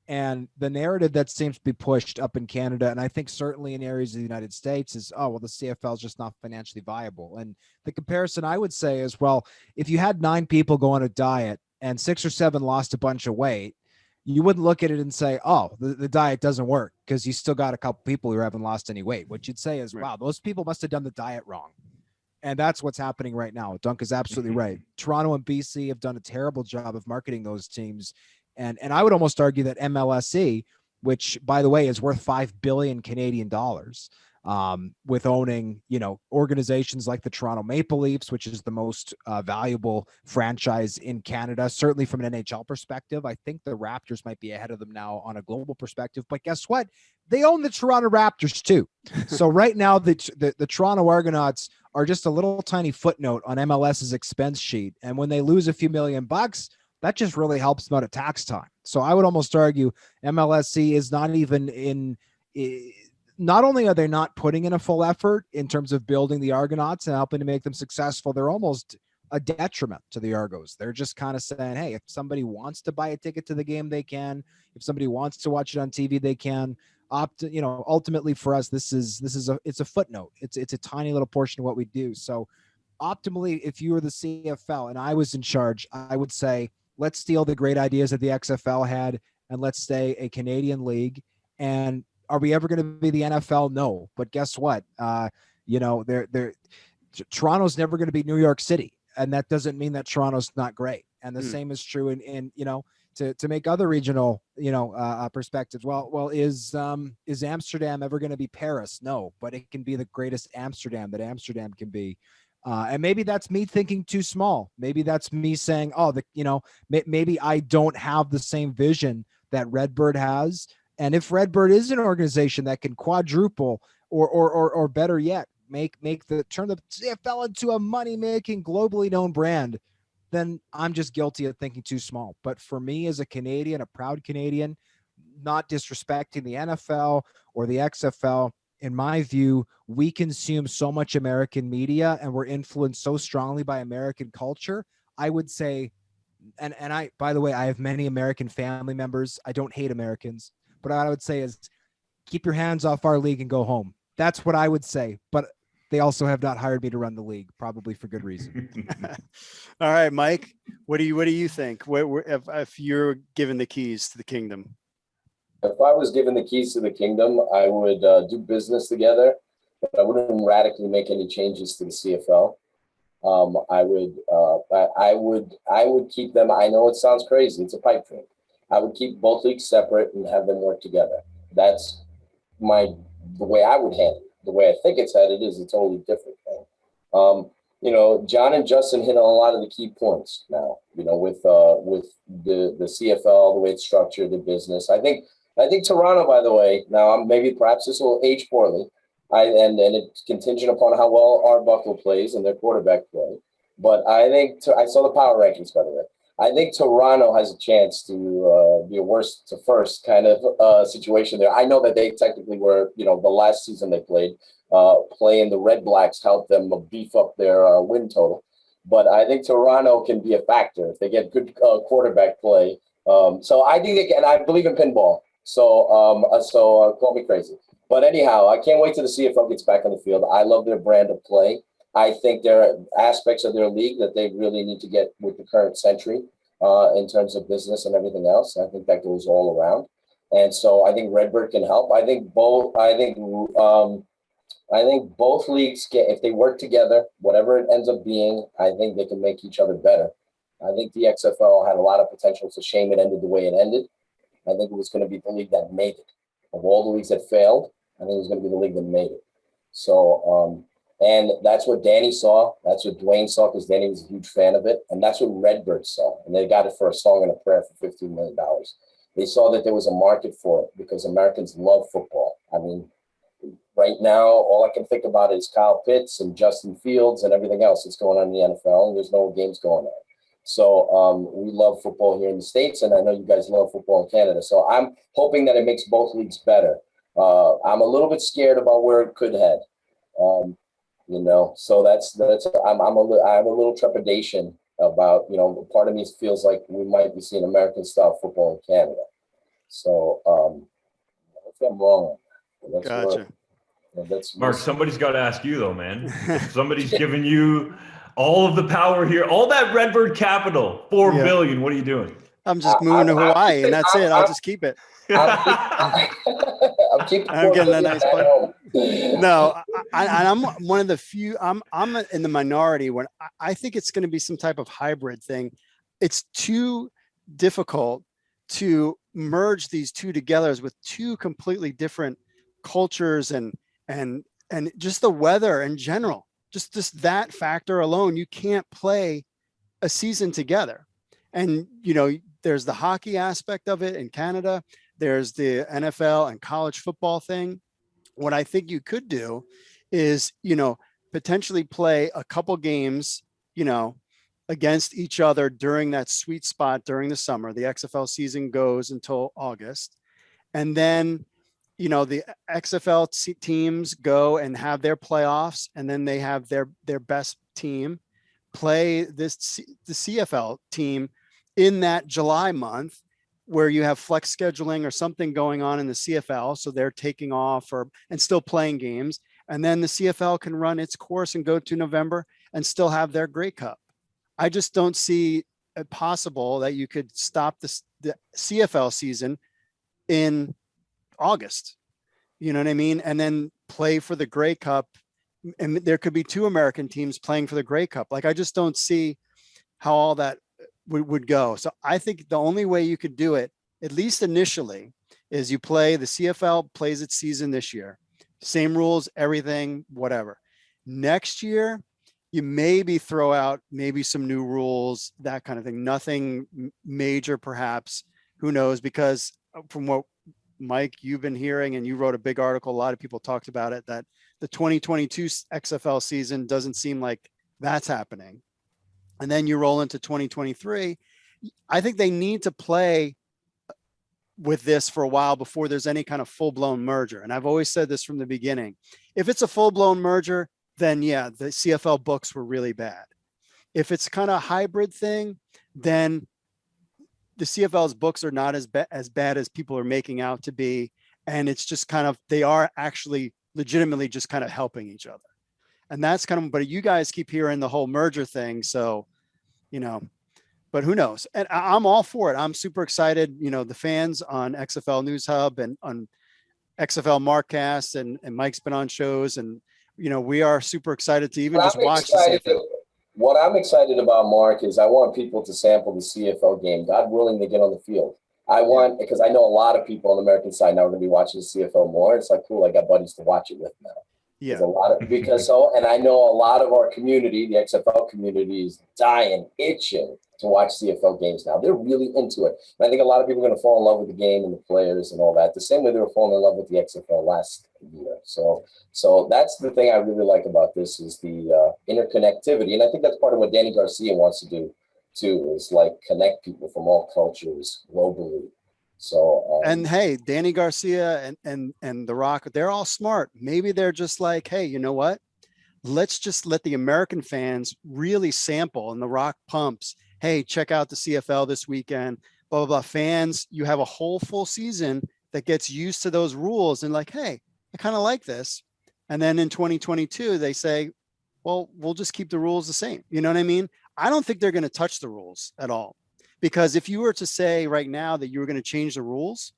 and the narrative that seems to be pushed up in Canada, and I think certainly in areas of the United States, is, oh, well, the CFL is just not financially viable. And the comparison I would say is, well, if you had 9 people go on a diet and 6 or 7 lost a bunch of weight, you wouldn't look at it and say, oh, the diet doesn't work, because you still got a couple people who haven't lost any weight. What you'd say is, wow, those people must have done the diet wrong. And that's what's happening right now. Dunk is absolutely right. Toronto and BC have done a terrible job of marketing those teams. And I would almost argue that MLSE, which, by the way, is worth 5 billion Canadian dollars, with owning, organizations like the Toronto Maple Leafs, which is the most valuable franchise in Canada, certainly from an NHL perspective. I think the Raptors might be ahead of them now on a global perspective, but guess what? They own the Toronto Raptors too. So right now, the Toronto Argonauts are just a little tiny footnote on MLS's expense sheet. And when they lose a few $1,000,000, that just really helps them out at tax time. So I would almost argue MLSC is not even in, not only are they not putting in a full effort in terms of building the Argonauts and helping to make them successful, they're almost a detriment to the Argos. They're just kind of saying, hey, if somebody wants to buy a ticket to the game, they can. If somebody wants to watch it on TV, they can. Ultimately for us, it's a footnote. It's a tiny little portion of what we do. So optimally, if you were the CFL and I was in charge, I would say, let's steal the great ideas that the XFL had and let's stay a Canadian league. And are we ever going to be the NFL? No. But guess what? Toronto's never going to be New York City. And that doesn't mean that Toronto's not great. And the same is true in to make other regional, perspectives. Well, is Amsterdam ever going to be Paris? No, but it can be the greatest Amsterdam that Amsterdam can be. And maybe that's me thinking too small. Maybe that's me saying, maybe I don't have the same vision that Redbird has. And if Redbird is an organization that can quadruple or better yet, turn the CFL into a money-making, globally known brand, then I'm just guilty of thinking too small. But for me as a Canadian, a proud Canadian, not disrespecting the NFL or the XFL, in my view, we consume so much American media and we're influenced so strongly by American culture. I would say, and I, by the way, I have many American family members. I don't hate Americans, but what I would say is keep your hands off our league and go home. That's what I would say. But they also have not hired me to run the league, probably for good reason. All right, Mike, what do you think? If you're given the keys to the kingdom? If I was given the keys to the kingdom, I would do business together, but I wouldn't radically make any changes to the CFL. I would keep them. I know it sounds crazy. It's a pipe dream. I would keep both leagues separate and have them work together. That's the way I would handle it. The way I think it's headed is a totally different thing. John and Justin hit on a lot of the key points now, with the CFL, the way it's structured, the business. I think Toronto, by the way, now perhaps this will age poorly, and it's contingent upon how well Arbuckle plays and their quarterback play. But I think I saw the power rankings, by the way. I think Toronto has a chance to be a worst to first kind of situation there. I know that they technically were, the last season they played, playing the Red Blacks helped them beef up their win total. But I think Toronto can be a factor if they get good quarterback play. So I think and I believe in pinball. So call me crazy. But anyhow, I can't wait till the CFL gets back on the field. I love their brand of play. I think there are aspects of their league that they really need to get with the current century in terms of business and everything else. I think that goes all around. And so I think Redbird can help. I think both leagues if they work together, whatever it ends up being, I think they can make each other better. I think the XFL had a lot of potential. It's a shame it ended the way it ended. I think it was going to be the league that made it. Of all the leagues that failed, I think it was going to be the league that made it. So, and that's what Danny saw. That's what Dwayne saw, because Danny was a huge fan of it. And that's what Redbird saw. And they got it for a song and a prayer for $15 million. They saw that there was a market for it because Americans love football. I mean, right now, all I can think about is Kyle Pitts and Justin Fields and everything else that's going on in the NFL. And there's no games going on. So we love football here in the States. And I know you guys love football in Canada. So I'm hoping that it makes both leagues better. I'm a little bit scared about where it could head. So I'm a little trepidation about, part of me feels like we might be seeing American style football in Canada. So hopefully I'm wrong. Gotcha. Mark, somebody's got to ask you though, man. Somebody's giving you all of the power here, all that Redbird capital, $4 billion. What are you doing? I'm just moving to Hawaii, and that's it. I'll just keep it. I'm getting a nice play. No, I'm one of the few. I'm in the minority when I think it's going to be some type of hybrid thing. It's too difficult to merge these two together with two completely different cultures and just the weather in general. Just that factor alone, you can't play a season together. And there's the hockey aspect of it in Canada. There's the NFL and college football thing. What I think you could do is, potentially play a couple games, against each other during that sweet spot during the summer. The XFL season goes until August. And then, the XFL teams go and have their playoffs, and then they have their best team play the CFL team in that July month, where you have flex scheduling or something going on in the CFL. So they're taking off and still playing games. And then the CFL can run its course and go to November and still have their Grey Cup. I just don't see it possible that you could stop the CFL season in August, you know what I mean? And then play for the Grey Cup. And there could be 2 American teams playing for the Grey Cup. Like, I just don't see how all that would go. So I think the only way you could do it, at least initially, is you play the CFL plays its season this year. Same rules, everything, whatever. Next year, you maybe throw out maybe some new rules, that kind of thing. Nothing major, perhaps. Who knows? Because from what, Mike, you've been hearing, and you wrote a big article, a lot of people talked about it, that the 2022 XFL season doesn't seem like that's happening. And then you roll into 2023. I think they need to play with this for a while before there's any kind of full-blown merger. And I've always said this from the beginning. If it's a full-blown merger, then yeah, the CFL books were really bad. If it's kind of a hybrid thing, then the CFL's books are not as bad as people are making out to be. And it's just kind of, they are actually legitimately just kind of helping each other. And that's kind of, but you guys keep hearing the whole merger thing. So, but who knows? And I'm all for it. I'm super excited. The fans on XFL News Hub and on XFL Markcast and Mike's been on shows, and, we are super excited to even just watch the CFL. What I'm excited about, Mark, is I want people to sample the CFL game. God willing, they get on the field. Because I know a lot of people on the American side now are going to be watching the CFL more. It's like, cool, I got buddies to watch it with now. Yeah. And I know a lot of our community, the XFL community, is dying, itching to watch CFL games now. They're really into it. And I think a lot of people are going to fall in love with the game and the players and all that, the same way they were falling in love with the XFL last year. So that's the thing I really like about this, is the interconnectivity. And I think that's part of what Danny Garcia wants to do too, is like connect people from all cultures globally. So and hey, Danny Garcia and The Rock, they're all smart. Maybe they're just like, hey, you know what? Let's just let the American fans really sample. And The Rock pumps, hey, check out the CFL this weekend, blah, blah, blah. Fans, you have a whole full season that gets used to those rules and like, hey, I kind of like this. And then in 2022, they say, well, we'll just keep the rules the same. You know what I mean? I don't think they're going to touch the rules at all. Because if you were to say right now that you were going to change the rules,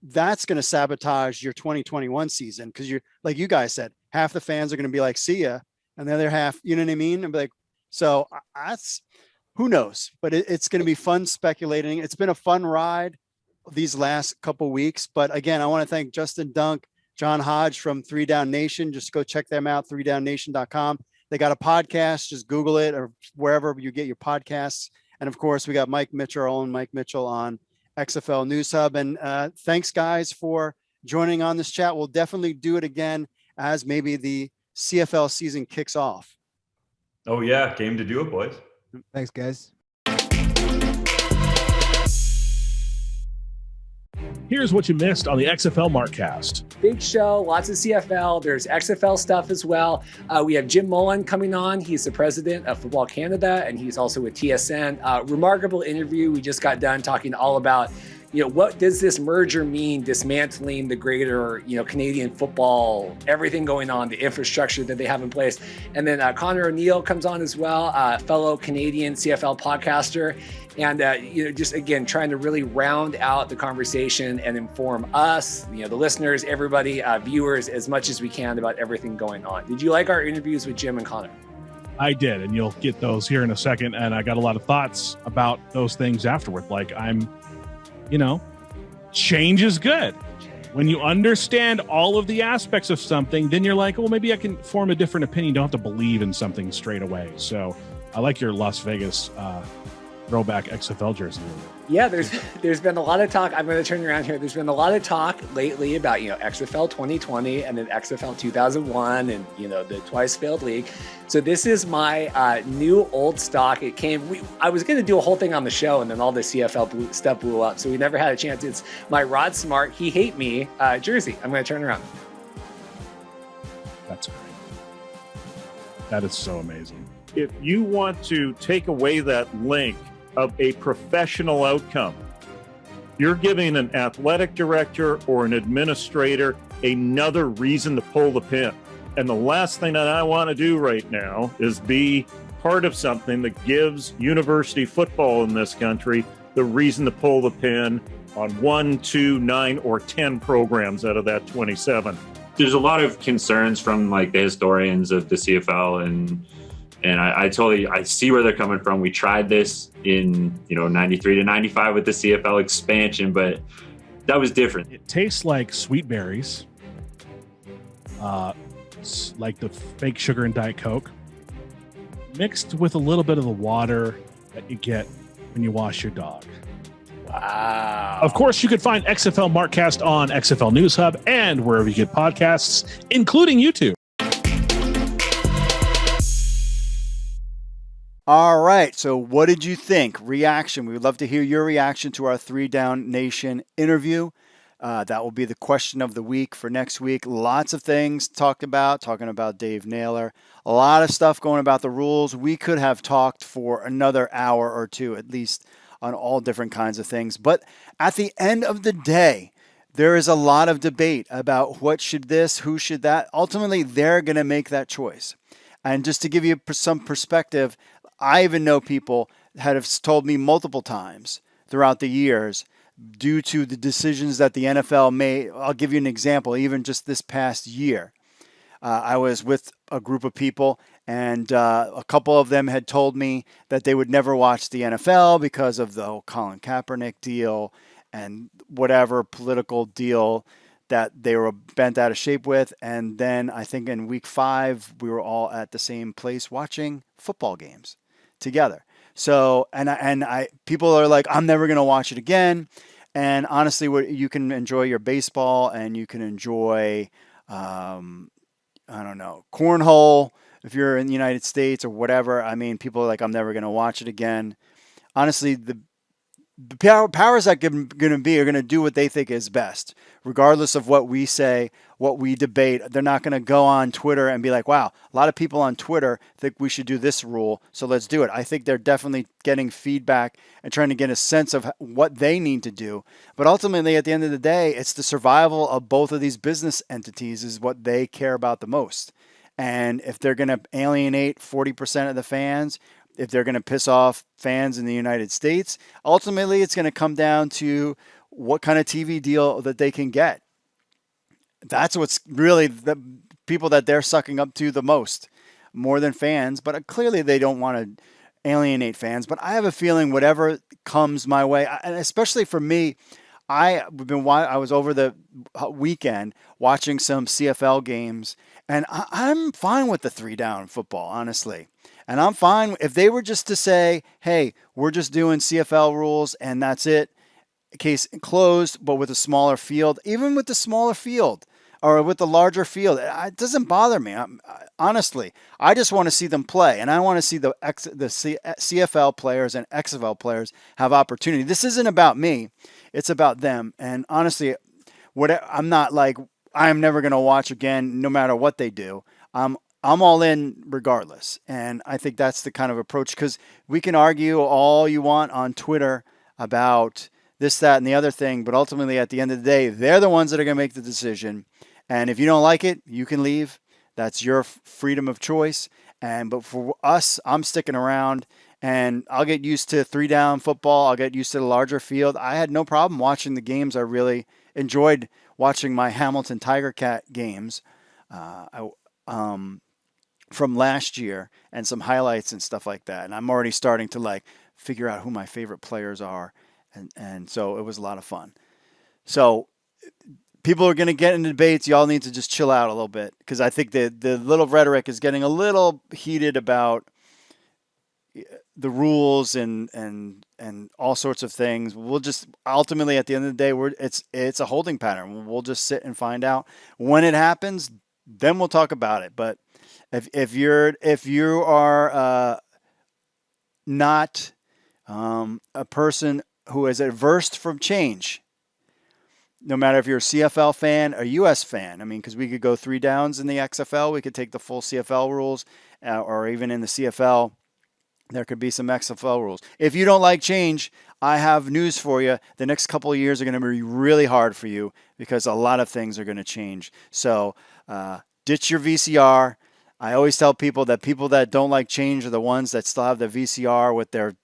that's going to sabotage your 2021 season. Because you're, like you guys said, half the fans are going to be like, see ya. And the other half, you know what I mean? And be like, so that's, who knows? But it's going to be fun speculating. It's been a fun ride these last couple of weeks. But again, I want to thank Justin Dunk, John Hodge from 3 Down Nation. Just go check them out, 3downnation.com. They got a podcast. Just Google it or wherever you get your podcasts. And of course, we got Mike Mitchell, our own Mike Mitchell, on XFL News Hub. And thanks, guys, for joining on this chat. We'll definitely do it again as maybe the CFL season kicks off. Oh, yeah. Game to do it, boys. Thanks, guys. Here's what you missed on the XFL Markcast. Big show, lots of CFL. There's XFL stuff as well. We have Jim Mullen coming on. He's the president of Football Canada, and he's also with TSN. Remarkable interview. We just got done talking all about, what does this merger mean, dismantling the greater, Canadian football, everything going on, the infrastructure that they have in place. And then Connor O'Neill comes on as well, fellow Canadian CFL podcaster. And, just again, trying to really round out the conversation and inform us, the listeners, everybody, viewers, as much as we can about everything going on. Did you like our interviews with Jim and Connor? I did, and you'll get those here in a second. And I got a lot of thoughts about those things afterward. Like change is good. When you understand all of the aspects of something, then you're like, well, maybe I can form a different opinion. You don't have to believe in something straight away. So I like your Las Vegas throwback XFL jersey. Yeah, there's been a lot of talk. I'm going to turn around here. There's been a lot of talk lately about, XFL 2020 and then XFL 2001 and, the twice failed league. So this is my new old stock. It came, I was going to do a whole thing on the show and then all the CFL stuff blew up. So we never had a chance. It's my Rod Smart, He Hate Me jersey. I'm going to turn around. That's great. That is so amazing. If you want to take away that link of a professional outcome, you're giving an athletic director or an administrator another reason to pull the pin. And the last thing that I want to do right now is be part of something that gives university football in this country the reason to pull the pin on 1, 2, 9, or 10 programs out of that 27. There's a lot of concerns from the historians of the CFL and I see where they're coming from. We tried this in 93 to 95 with the CFL expansion, but that was different. It tastes like sweet berries, like the fake sugar and Diet Coke, mixed with a little bit of the water that you get when you wash your dog. Wow. Of course, you can find XFL Markcast on XFL News Hub and wherever you get podcasts, including YouTube. All right. So what did you think? Reaction. We would love to hear your reaction to our 3 Down Nation interview. That will be the question of the week for next week. Lots of things talking about Dave Naylor. A lot of stuff going about the rules. We could have talked for another hour or two at least on all different kinds of things. But at the end of the day, there is a lot of debate about what should this, who should that. Ultimately, they're going to make that choice. And just to give you some perspective, I even know people that have told me multiple times throughout the years, due to the decisions that the NFL made. I'll give you an example, even just this past year. I was with a group of people, and a couple of them had told me that they would never watch the NFL because of the whole Colin Kaepernick deal and whatever political deal that they were bent out of shape with. And then I think in week 5, we were all at the same place watching football games together. So, and people are like, I'm never going to watch it again. And honestly, you can enjoy your baseball and you can enjoy, cornhole if you're in the United States or whatever. I mean, people are like, I'm never going to watch it again. Honestly, the powers that are going to do what they think is best, regardless of what we say, what we debate. They're not going to go on Twitter and be like, wow, a lot of people on Twitter think we should do this rule, so let's do it. I think they're definitely getting feedback and trying to get a sense of what they need to do. But ultimately, at the end of the day, it's the survival of both of these business entities is what they care about the most. And if they're going to alienate 40% of the fans, if they're going to piss off fans in the United States, ultimately it's going to come down to what kind of TV deal that they can get. That's what's really the people that they're sucking up to the most, more than fans. But clearly they don't want to alienate fans. But I have a feeling whatever comes my way, and especially for me, I was over the weekend watching some CFL games, and I'm fine with the 3 down football, honestly. And I'm fine if they were just to say, hey, we're just doing CFL rules and that's it. Case closed, but with a smaller field. Even with the smaller field or with the larger field, it doesn't bother me. Honestly, I just want to see them play. And I want to see the CFL players and XFL players have opportunity. This isn't about me. It's about them. And honestly, I'm not like, I'm never going to watch again, no matter what they do. I'm all in regardless. And I think that's the kind of approach, because we can argue all you want on Twitter about this, that, and the other thing. But ultimately, at the end of the day, they're the ones that are going to make the decision. And if you don't like it, you can leave. That's your freedom of choice. But for us, I'm sticking around, and I'll get used to 3 down football. I'll get used to the larger field. I had no problem watching the games. I really enjoyed watching my Hamilton Tiger Cat games. From last year and some highlights and stuff like that. And I'm already starting to figure out who my favorite players are. And so it was a lot of fun. So people are going to get into debates. Y'all need to just chill out a little bit, because I think the little rhetoric is getting a little heated about the rules and all sorts of things. We'll just ultimately at the end of the day, it's a holding pattern. We'll just sit and find out when it happens. Then we'll talk about it. But if you are not a person who is averse from change, no matter if you're a CFL fan or US fan, I mean, because we could go 3 downs in the XFL, we could take the full CFL rules, or even in the CFL, there could be some XFL rules. If you don't like change, I have news for you. The next couple of years are going to be really hard for you because a lot of things are going to change. So ditch your VCR. I always tell people that don't like change are the ones that still have the VCR with their,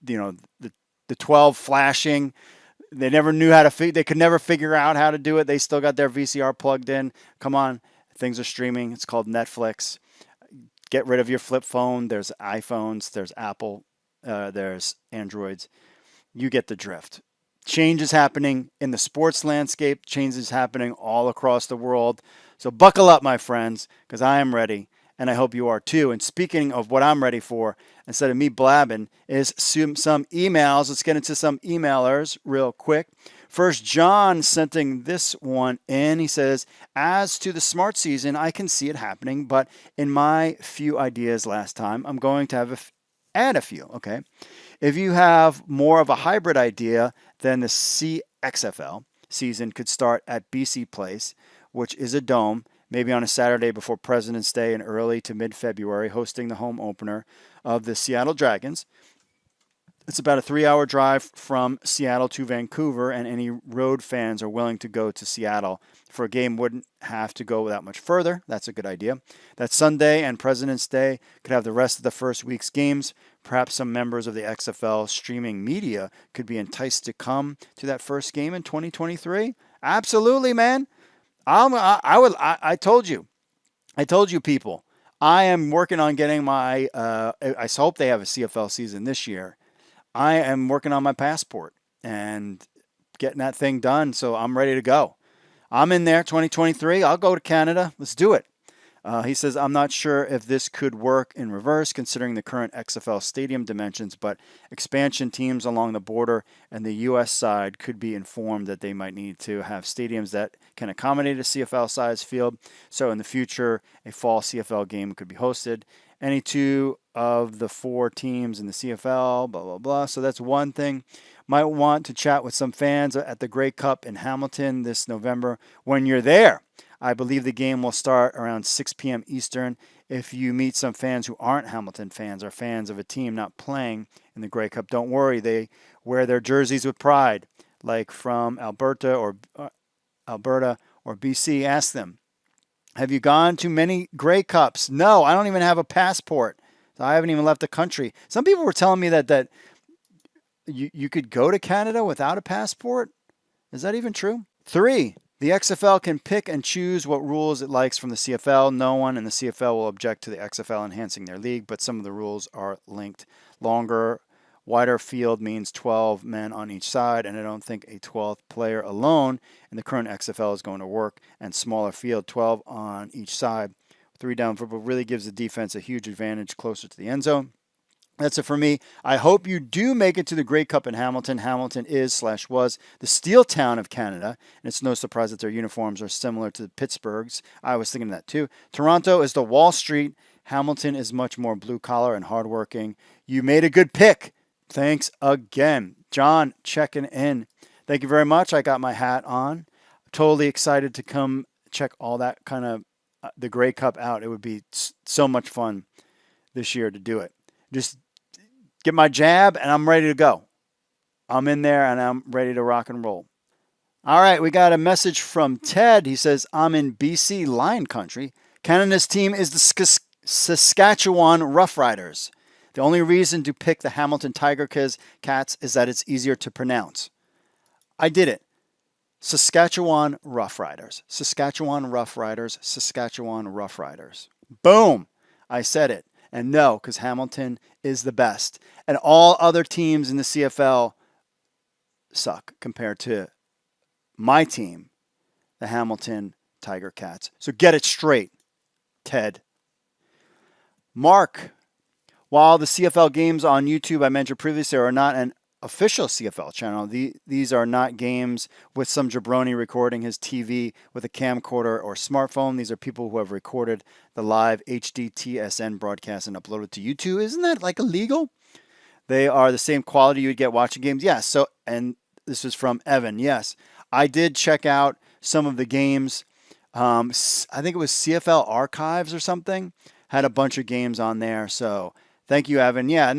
the 12 flashing. They never knew how to they could never figure out how to do it. They still got their VCR plugged in. Come on, things are streaming. It's called Netflix. Get rid of your flip phone. There's iPhones, there's Apple, there's Androids. You get the drift. Change is happening in the sports landscape. Change is happening all across the world. So buckle up, my friends, because I am ready, and I hope you are too. And speaking of what I'm ready for, instead of me blabbing, is some emails. Let's get into some emailers real quick. First, John sending this one in. He says, as to the smart season, I can see it happening, but in my few ideas last time, I'm going to add a few, okay? If you have more of a hybrid idea, then the CXFL season could start at BC Place, which is a dome, maybe on a Saturday before President's Day in early to mid-February, hosting the home opener of the Seattle Dragons. It's about a 3-hour drive from Seattle to Vancouver, and any road fans are willing to go to Seattle for a game wouldn't have to go that much further. That's a good idea. That Sunday and President's Day could have the rest of the first week's games. Perhaps some members of the XFL streaming media could be enticed to come to that first game in 2023. Absolutely, man. I told you, people. I am working on getting my. I hope they have a CFL season this year. I am working on my passport and getting that thing done, so I'm ready to go. I'm in there, 2023. I'll go to Canada. Let's do it. He says, I'm not sure if this could work in reverse considering the current XFL stadium dimensions, but expansion teams along the border and the U.S. side could be informed that they might need to have stadiums that can accommodate a CFL-sized field. So in the future, a fall CFL game could be hosted. Any 2 of the 4 teams in the CFL, blah, blah, blah. So that's one thing. Might want to chat with some fans at the Grey Cup in Hamilton this November when you're there. I believe the game will start around 6 p.m. Eastern. If you meet some fans who aren't Hamilton fans or fans of a team not playing in the Grey Cup, don't worry. They wear their jerseys with pride, like from Alberta or BC. Ask them. Have you gone to many Grey Cups? No, I don't even have a passport. So I haven't even left the country. Some people were telling me that you could go to Canada without a passport. Is that even true? 3, the XFL can pick and choose what rules it likes from the CFL. No one in the CFL will object to the XFL enhancing their league, but some of the rules are linked. Longer, wider field means 12 men on each side, and I don't think a 12th player alone in the current XFL is going to work. And smaller field, 12 on each side. 3 down football really gives the defense a huge advantage closer to the end zone. That's it for me. I hope you do make it to the Grey Cup in Hamilton. Hamilton is/was the steel town of Canada, and it's no surprise that their uniforms are similar to Pittsburgh's. I was thinking that too. Toronto is the Wall Street. Hamilton is much more blue-collar and hardworking. You made a good pick. Thanks again. John, checking in. Thank you very much. I got my hat on. Totally excited to come check all that kind of the Grey Cup out. It would be so much fun this year to do it. Just get my jab, and I'm ready to go. I'm in there, and I'm ready to rock and roll. All right, we got a message from Ted. He says, I'm in BC Lion Country. Canada's team is the Saskatchewan Roughriders. The only reason to pick the Hamilton Tiger Cats is that it's easier to pronounce. I did it. Saskatchewan Roughriders. Saskatchewan Roughriders. Saskatchewan Roughriders. Boom. I said it. And no, because Hamilton is the best. And all other teams in the CFL suck compared to my team, the Hamilton Tiger Cats. So get it straight, Ted. Mark, While the CFL games on YouTube I mentioned previously are not an official CFL channel, these are not games with some jabroni recording his TV with a camcorder or smartphone. These are people who have recorded the live HD TSN broadcast and uploaded to YouTube. Isn't that like illegal? They are the same quality you would get watching games. Yes. So, and this is from Evan. Yes, I did check out some of the games. I think it was CFL Archives or something had a bunch of games on there. So thank you, Evan. Yeah,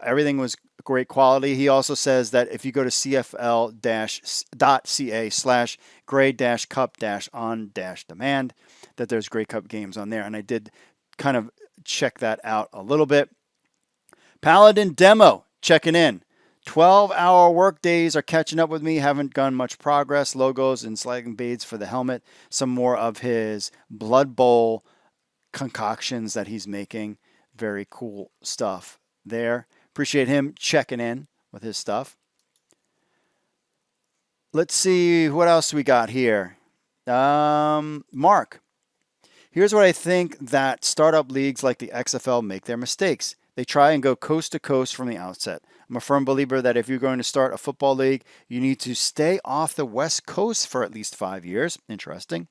everything was great quality. He also says that if you go to cfl.ca/grade-cup-on-demand, that there's Grey Cup games on there. And I did kind of check that out a little bit. Paladin Demo checking in. 12-hour work days are catching up with me. Haven't done much progress. Logos and sliding beads for the helmet. Some more of his Blood Bowl concoctions that he's making. Very cool stuff there. Appreciate him checking in with his stuff. Let's see what else we got here. Mark, here's what I think that startup leagues like the XFL make their mistakes. They try and go coast to coast from the outset. I'm a firm believer that if you're going to start a football league, you need to stay off the West Coast for at least 5 years. Interesting.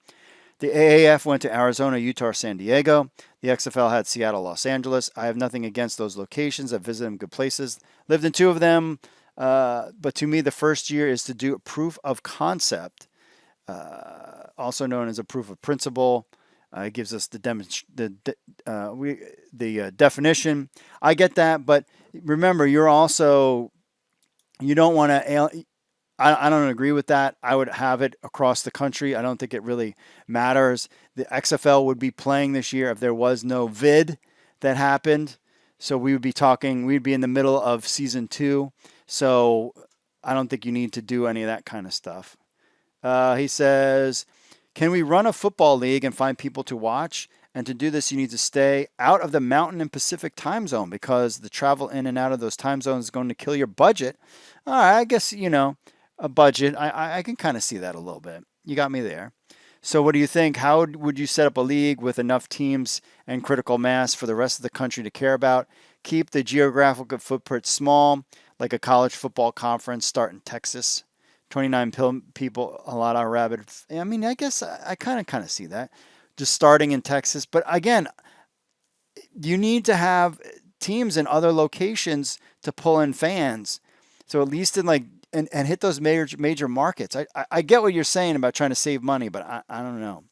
The AAF went to Arizona, Utah, San Diego. The XFL had Seattle, Los Angeles. I have nothing against those locations. I've visited them, good places. Lived in 2 of them. But to me, the first year is to do a proof of concept, also known as a proof of principle. It gives us the definition. I get that, but remember, you don't want to. I don't agree with that. I would have it across the country. I don't think it really matters. The XFL would be playing this year if there was no vid that happened. So we'd be in the middle of season 2. So I don't think you need to do any of that kind of stuff. He says, can we run a football league and find people to watch? And to do this, you need to stay out of the Mountain and Pacific time zone because the travel in and out of those time zones is going to kill your budget. All right, I guess, a budget. I can kind of see that a little bit. You got me there. So what do you think? How would you set up a league with enough teams and critical mass for the rest of the country to care about? Keep the geographical footprint small, like a college football conference, start in Texas. 29 people, a lot of rabid. I mean, I guess I kind of see that. Just starting in Texas. But again, you need to have teams in other locations to pull in fans. So at least and hit those major markets. I get what you're saying about trying to save money, but I don't know.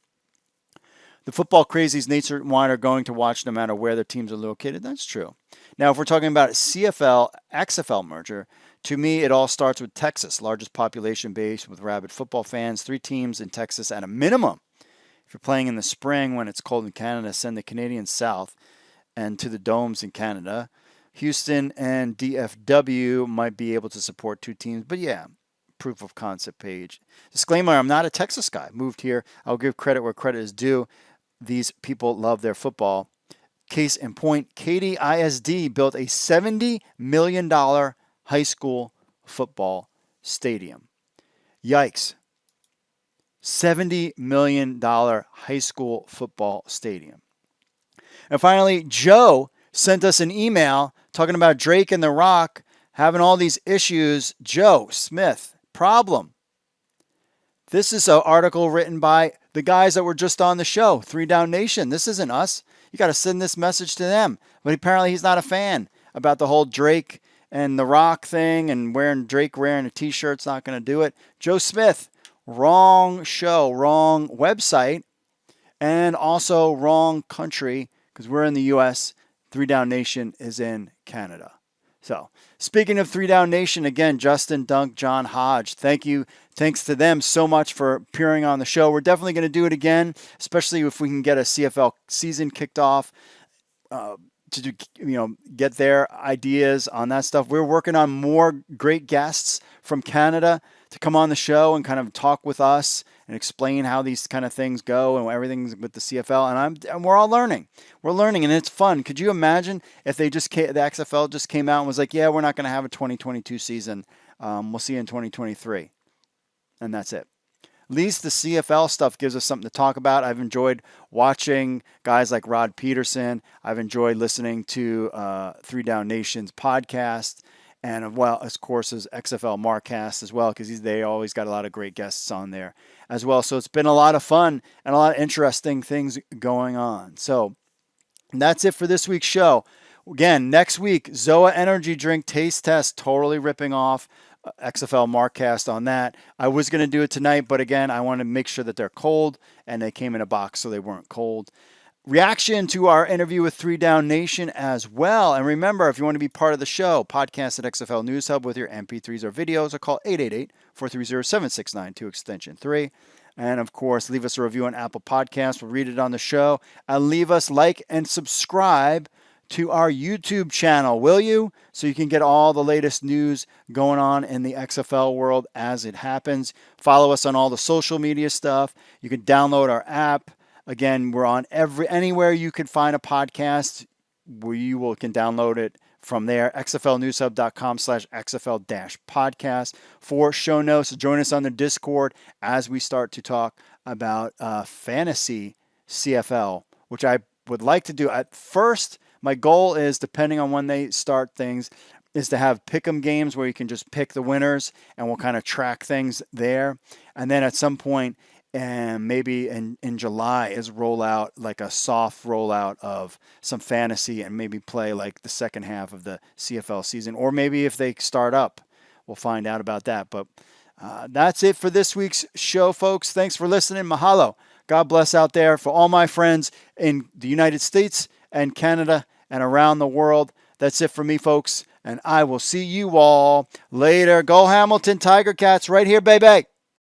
The football crazies nationwide are going to watch no matter where their teams are located. That's true. Now, if we're talking about CFL XFL merger, to me, it all starts with Texas, largest population base with rabid football fans. 3 teams in Texas at a minimum. If you're playing in the spring when it's cold in Canada, send the Canadians south and to the domes in Canada. Houston and DFW might be able to support 2 teams, but yeah, proof of concept page. Disclaimer, I'm not a Texas guy. Moved here. I'll give credit where credit is due. These people love their football. Case in point, Katy ISD built a $70 million high school football stadium. Yikes. $70 million high school football stadium. And finally, Joe sent us an email talking about Drake and The Rock having all these issues. Joe Smith, problem. This is an article written by the guys that were just on the show, 3 Down Nation. This isn't us. You got to send this message to them. But apparently he's not a fan about the whole Drake and The Rock thing and Drake wearing a t-shirt's not going to do it. Joe Smith, wrong show, wrong website, and also wrong country because we're in the U.S. 3 Down Nation is in Canada. So, speaking of 3 Down Nation, again, Justin, Dunk, John, Hodge, thank you. Thanks to them so much for appearing on the show. We're definitely going to do it again, especially if we can get a CFL season kicked off to do, get their ideas on that stuff. We're working on more great guests from Canada to come on the show and kind of talk with us and explain how these kind of things go and everything's with the CFL. And we're all learning. We're learning, and it's fun. Could you imagine if the XFL just came out and was like, yeah, we're not going to have a 2022 season. We'll see you in 2023. And that's it. least the CFL stuff gives us something to talk about. I've enjoyed watching guys like Rod Peterson. I've enjoyed listening to 3 Down Nations podcast. And well, of course, is XFL Markcast as well, because they always got a lot of great guests on there as well. So it's been a lot of fun and a lot of interesting things going on. So that's it for this week's show. Again, next week, Zoa Energy Drink Taste Test, totally ripping off XFL Markcast on that. I was going to do it tonight, but again, I want to make sure that they're cold, and they came in a box so they weren't cold. Reaction to our interview with 3 Down Nation as well. And remember, if you want to be part of the show, podcast at XFL News Hub with your MP3s or videos, or call 888-430-7692 extension 3. And of course, leave us a review on Apple Podcasts. We'll read it on the show. And leave us like and subscribe to our YouTube channel, will you? So you can get all the latest news going on in the XFL world as it happens. Follow us on all the social media stuff. You can download our app. Again, we're on anywhere you can find a podcast, you can download it from there. xflnewshub.com/XFL-podcast for show notes. Join us on the Discord as we start to talk about fantasy CFL, which I would like to do. At first, my goal is, depending on when they start things, is to have pick'em games where you can just pick the winners, and we'll kind of track things there. And then at some point, and maybe in July, is roll out like a soft rollout of some fantasy, and maybe play like the second half of the CFL season. Or maybe if they start up, we'll find out about that. But that's it for this week's show, folks. Thanks for listening. Mahalo. God bless out there for all my friends in the United States and Canada and around the world. That's it for me, folks. And I will see you all later. Go Hamilton Tiger Cats right here, baby.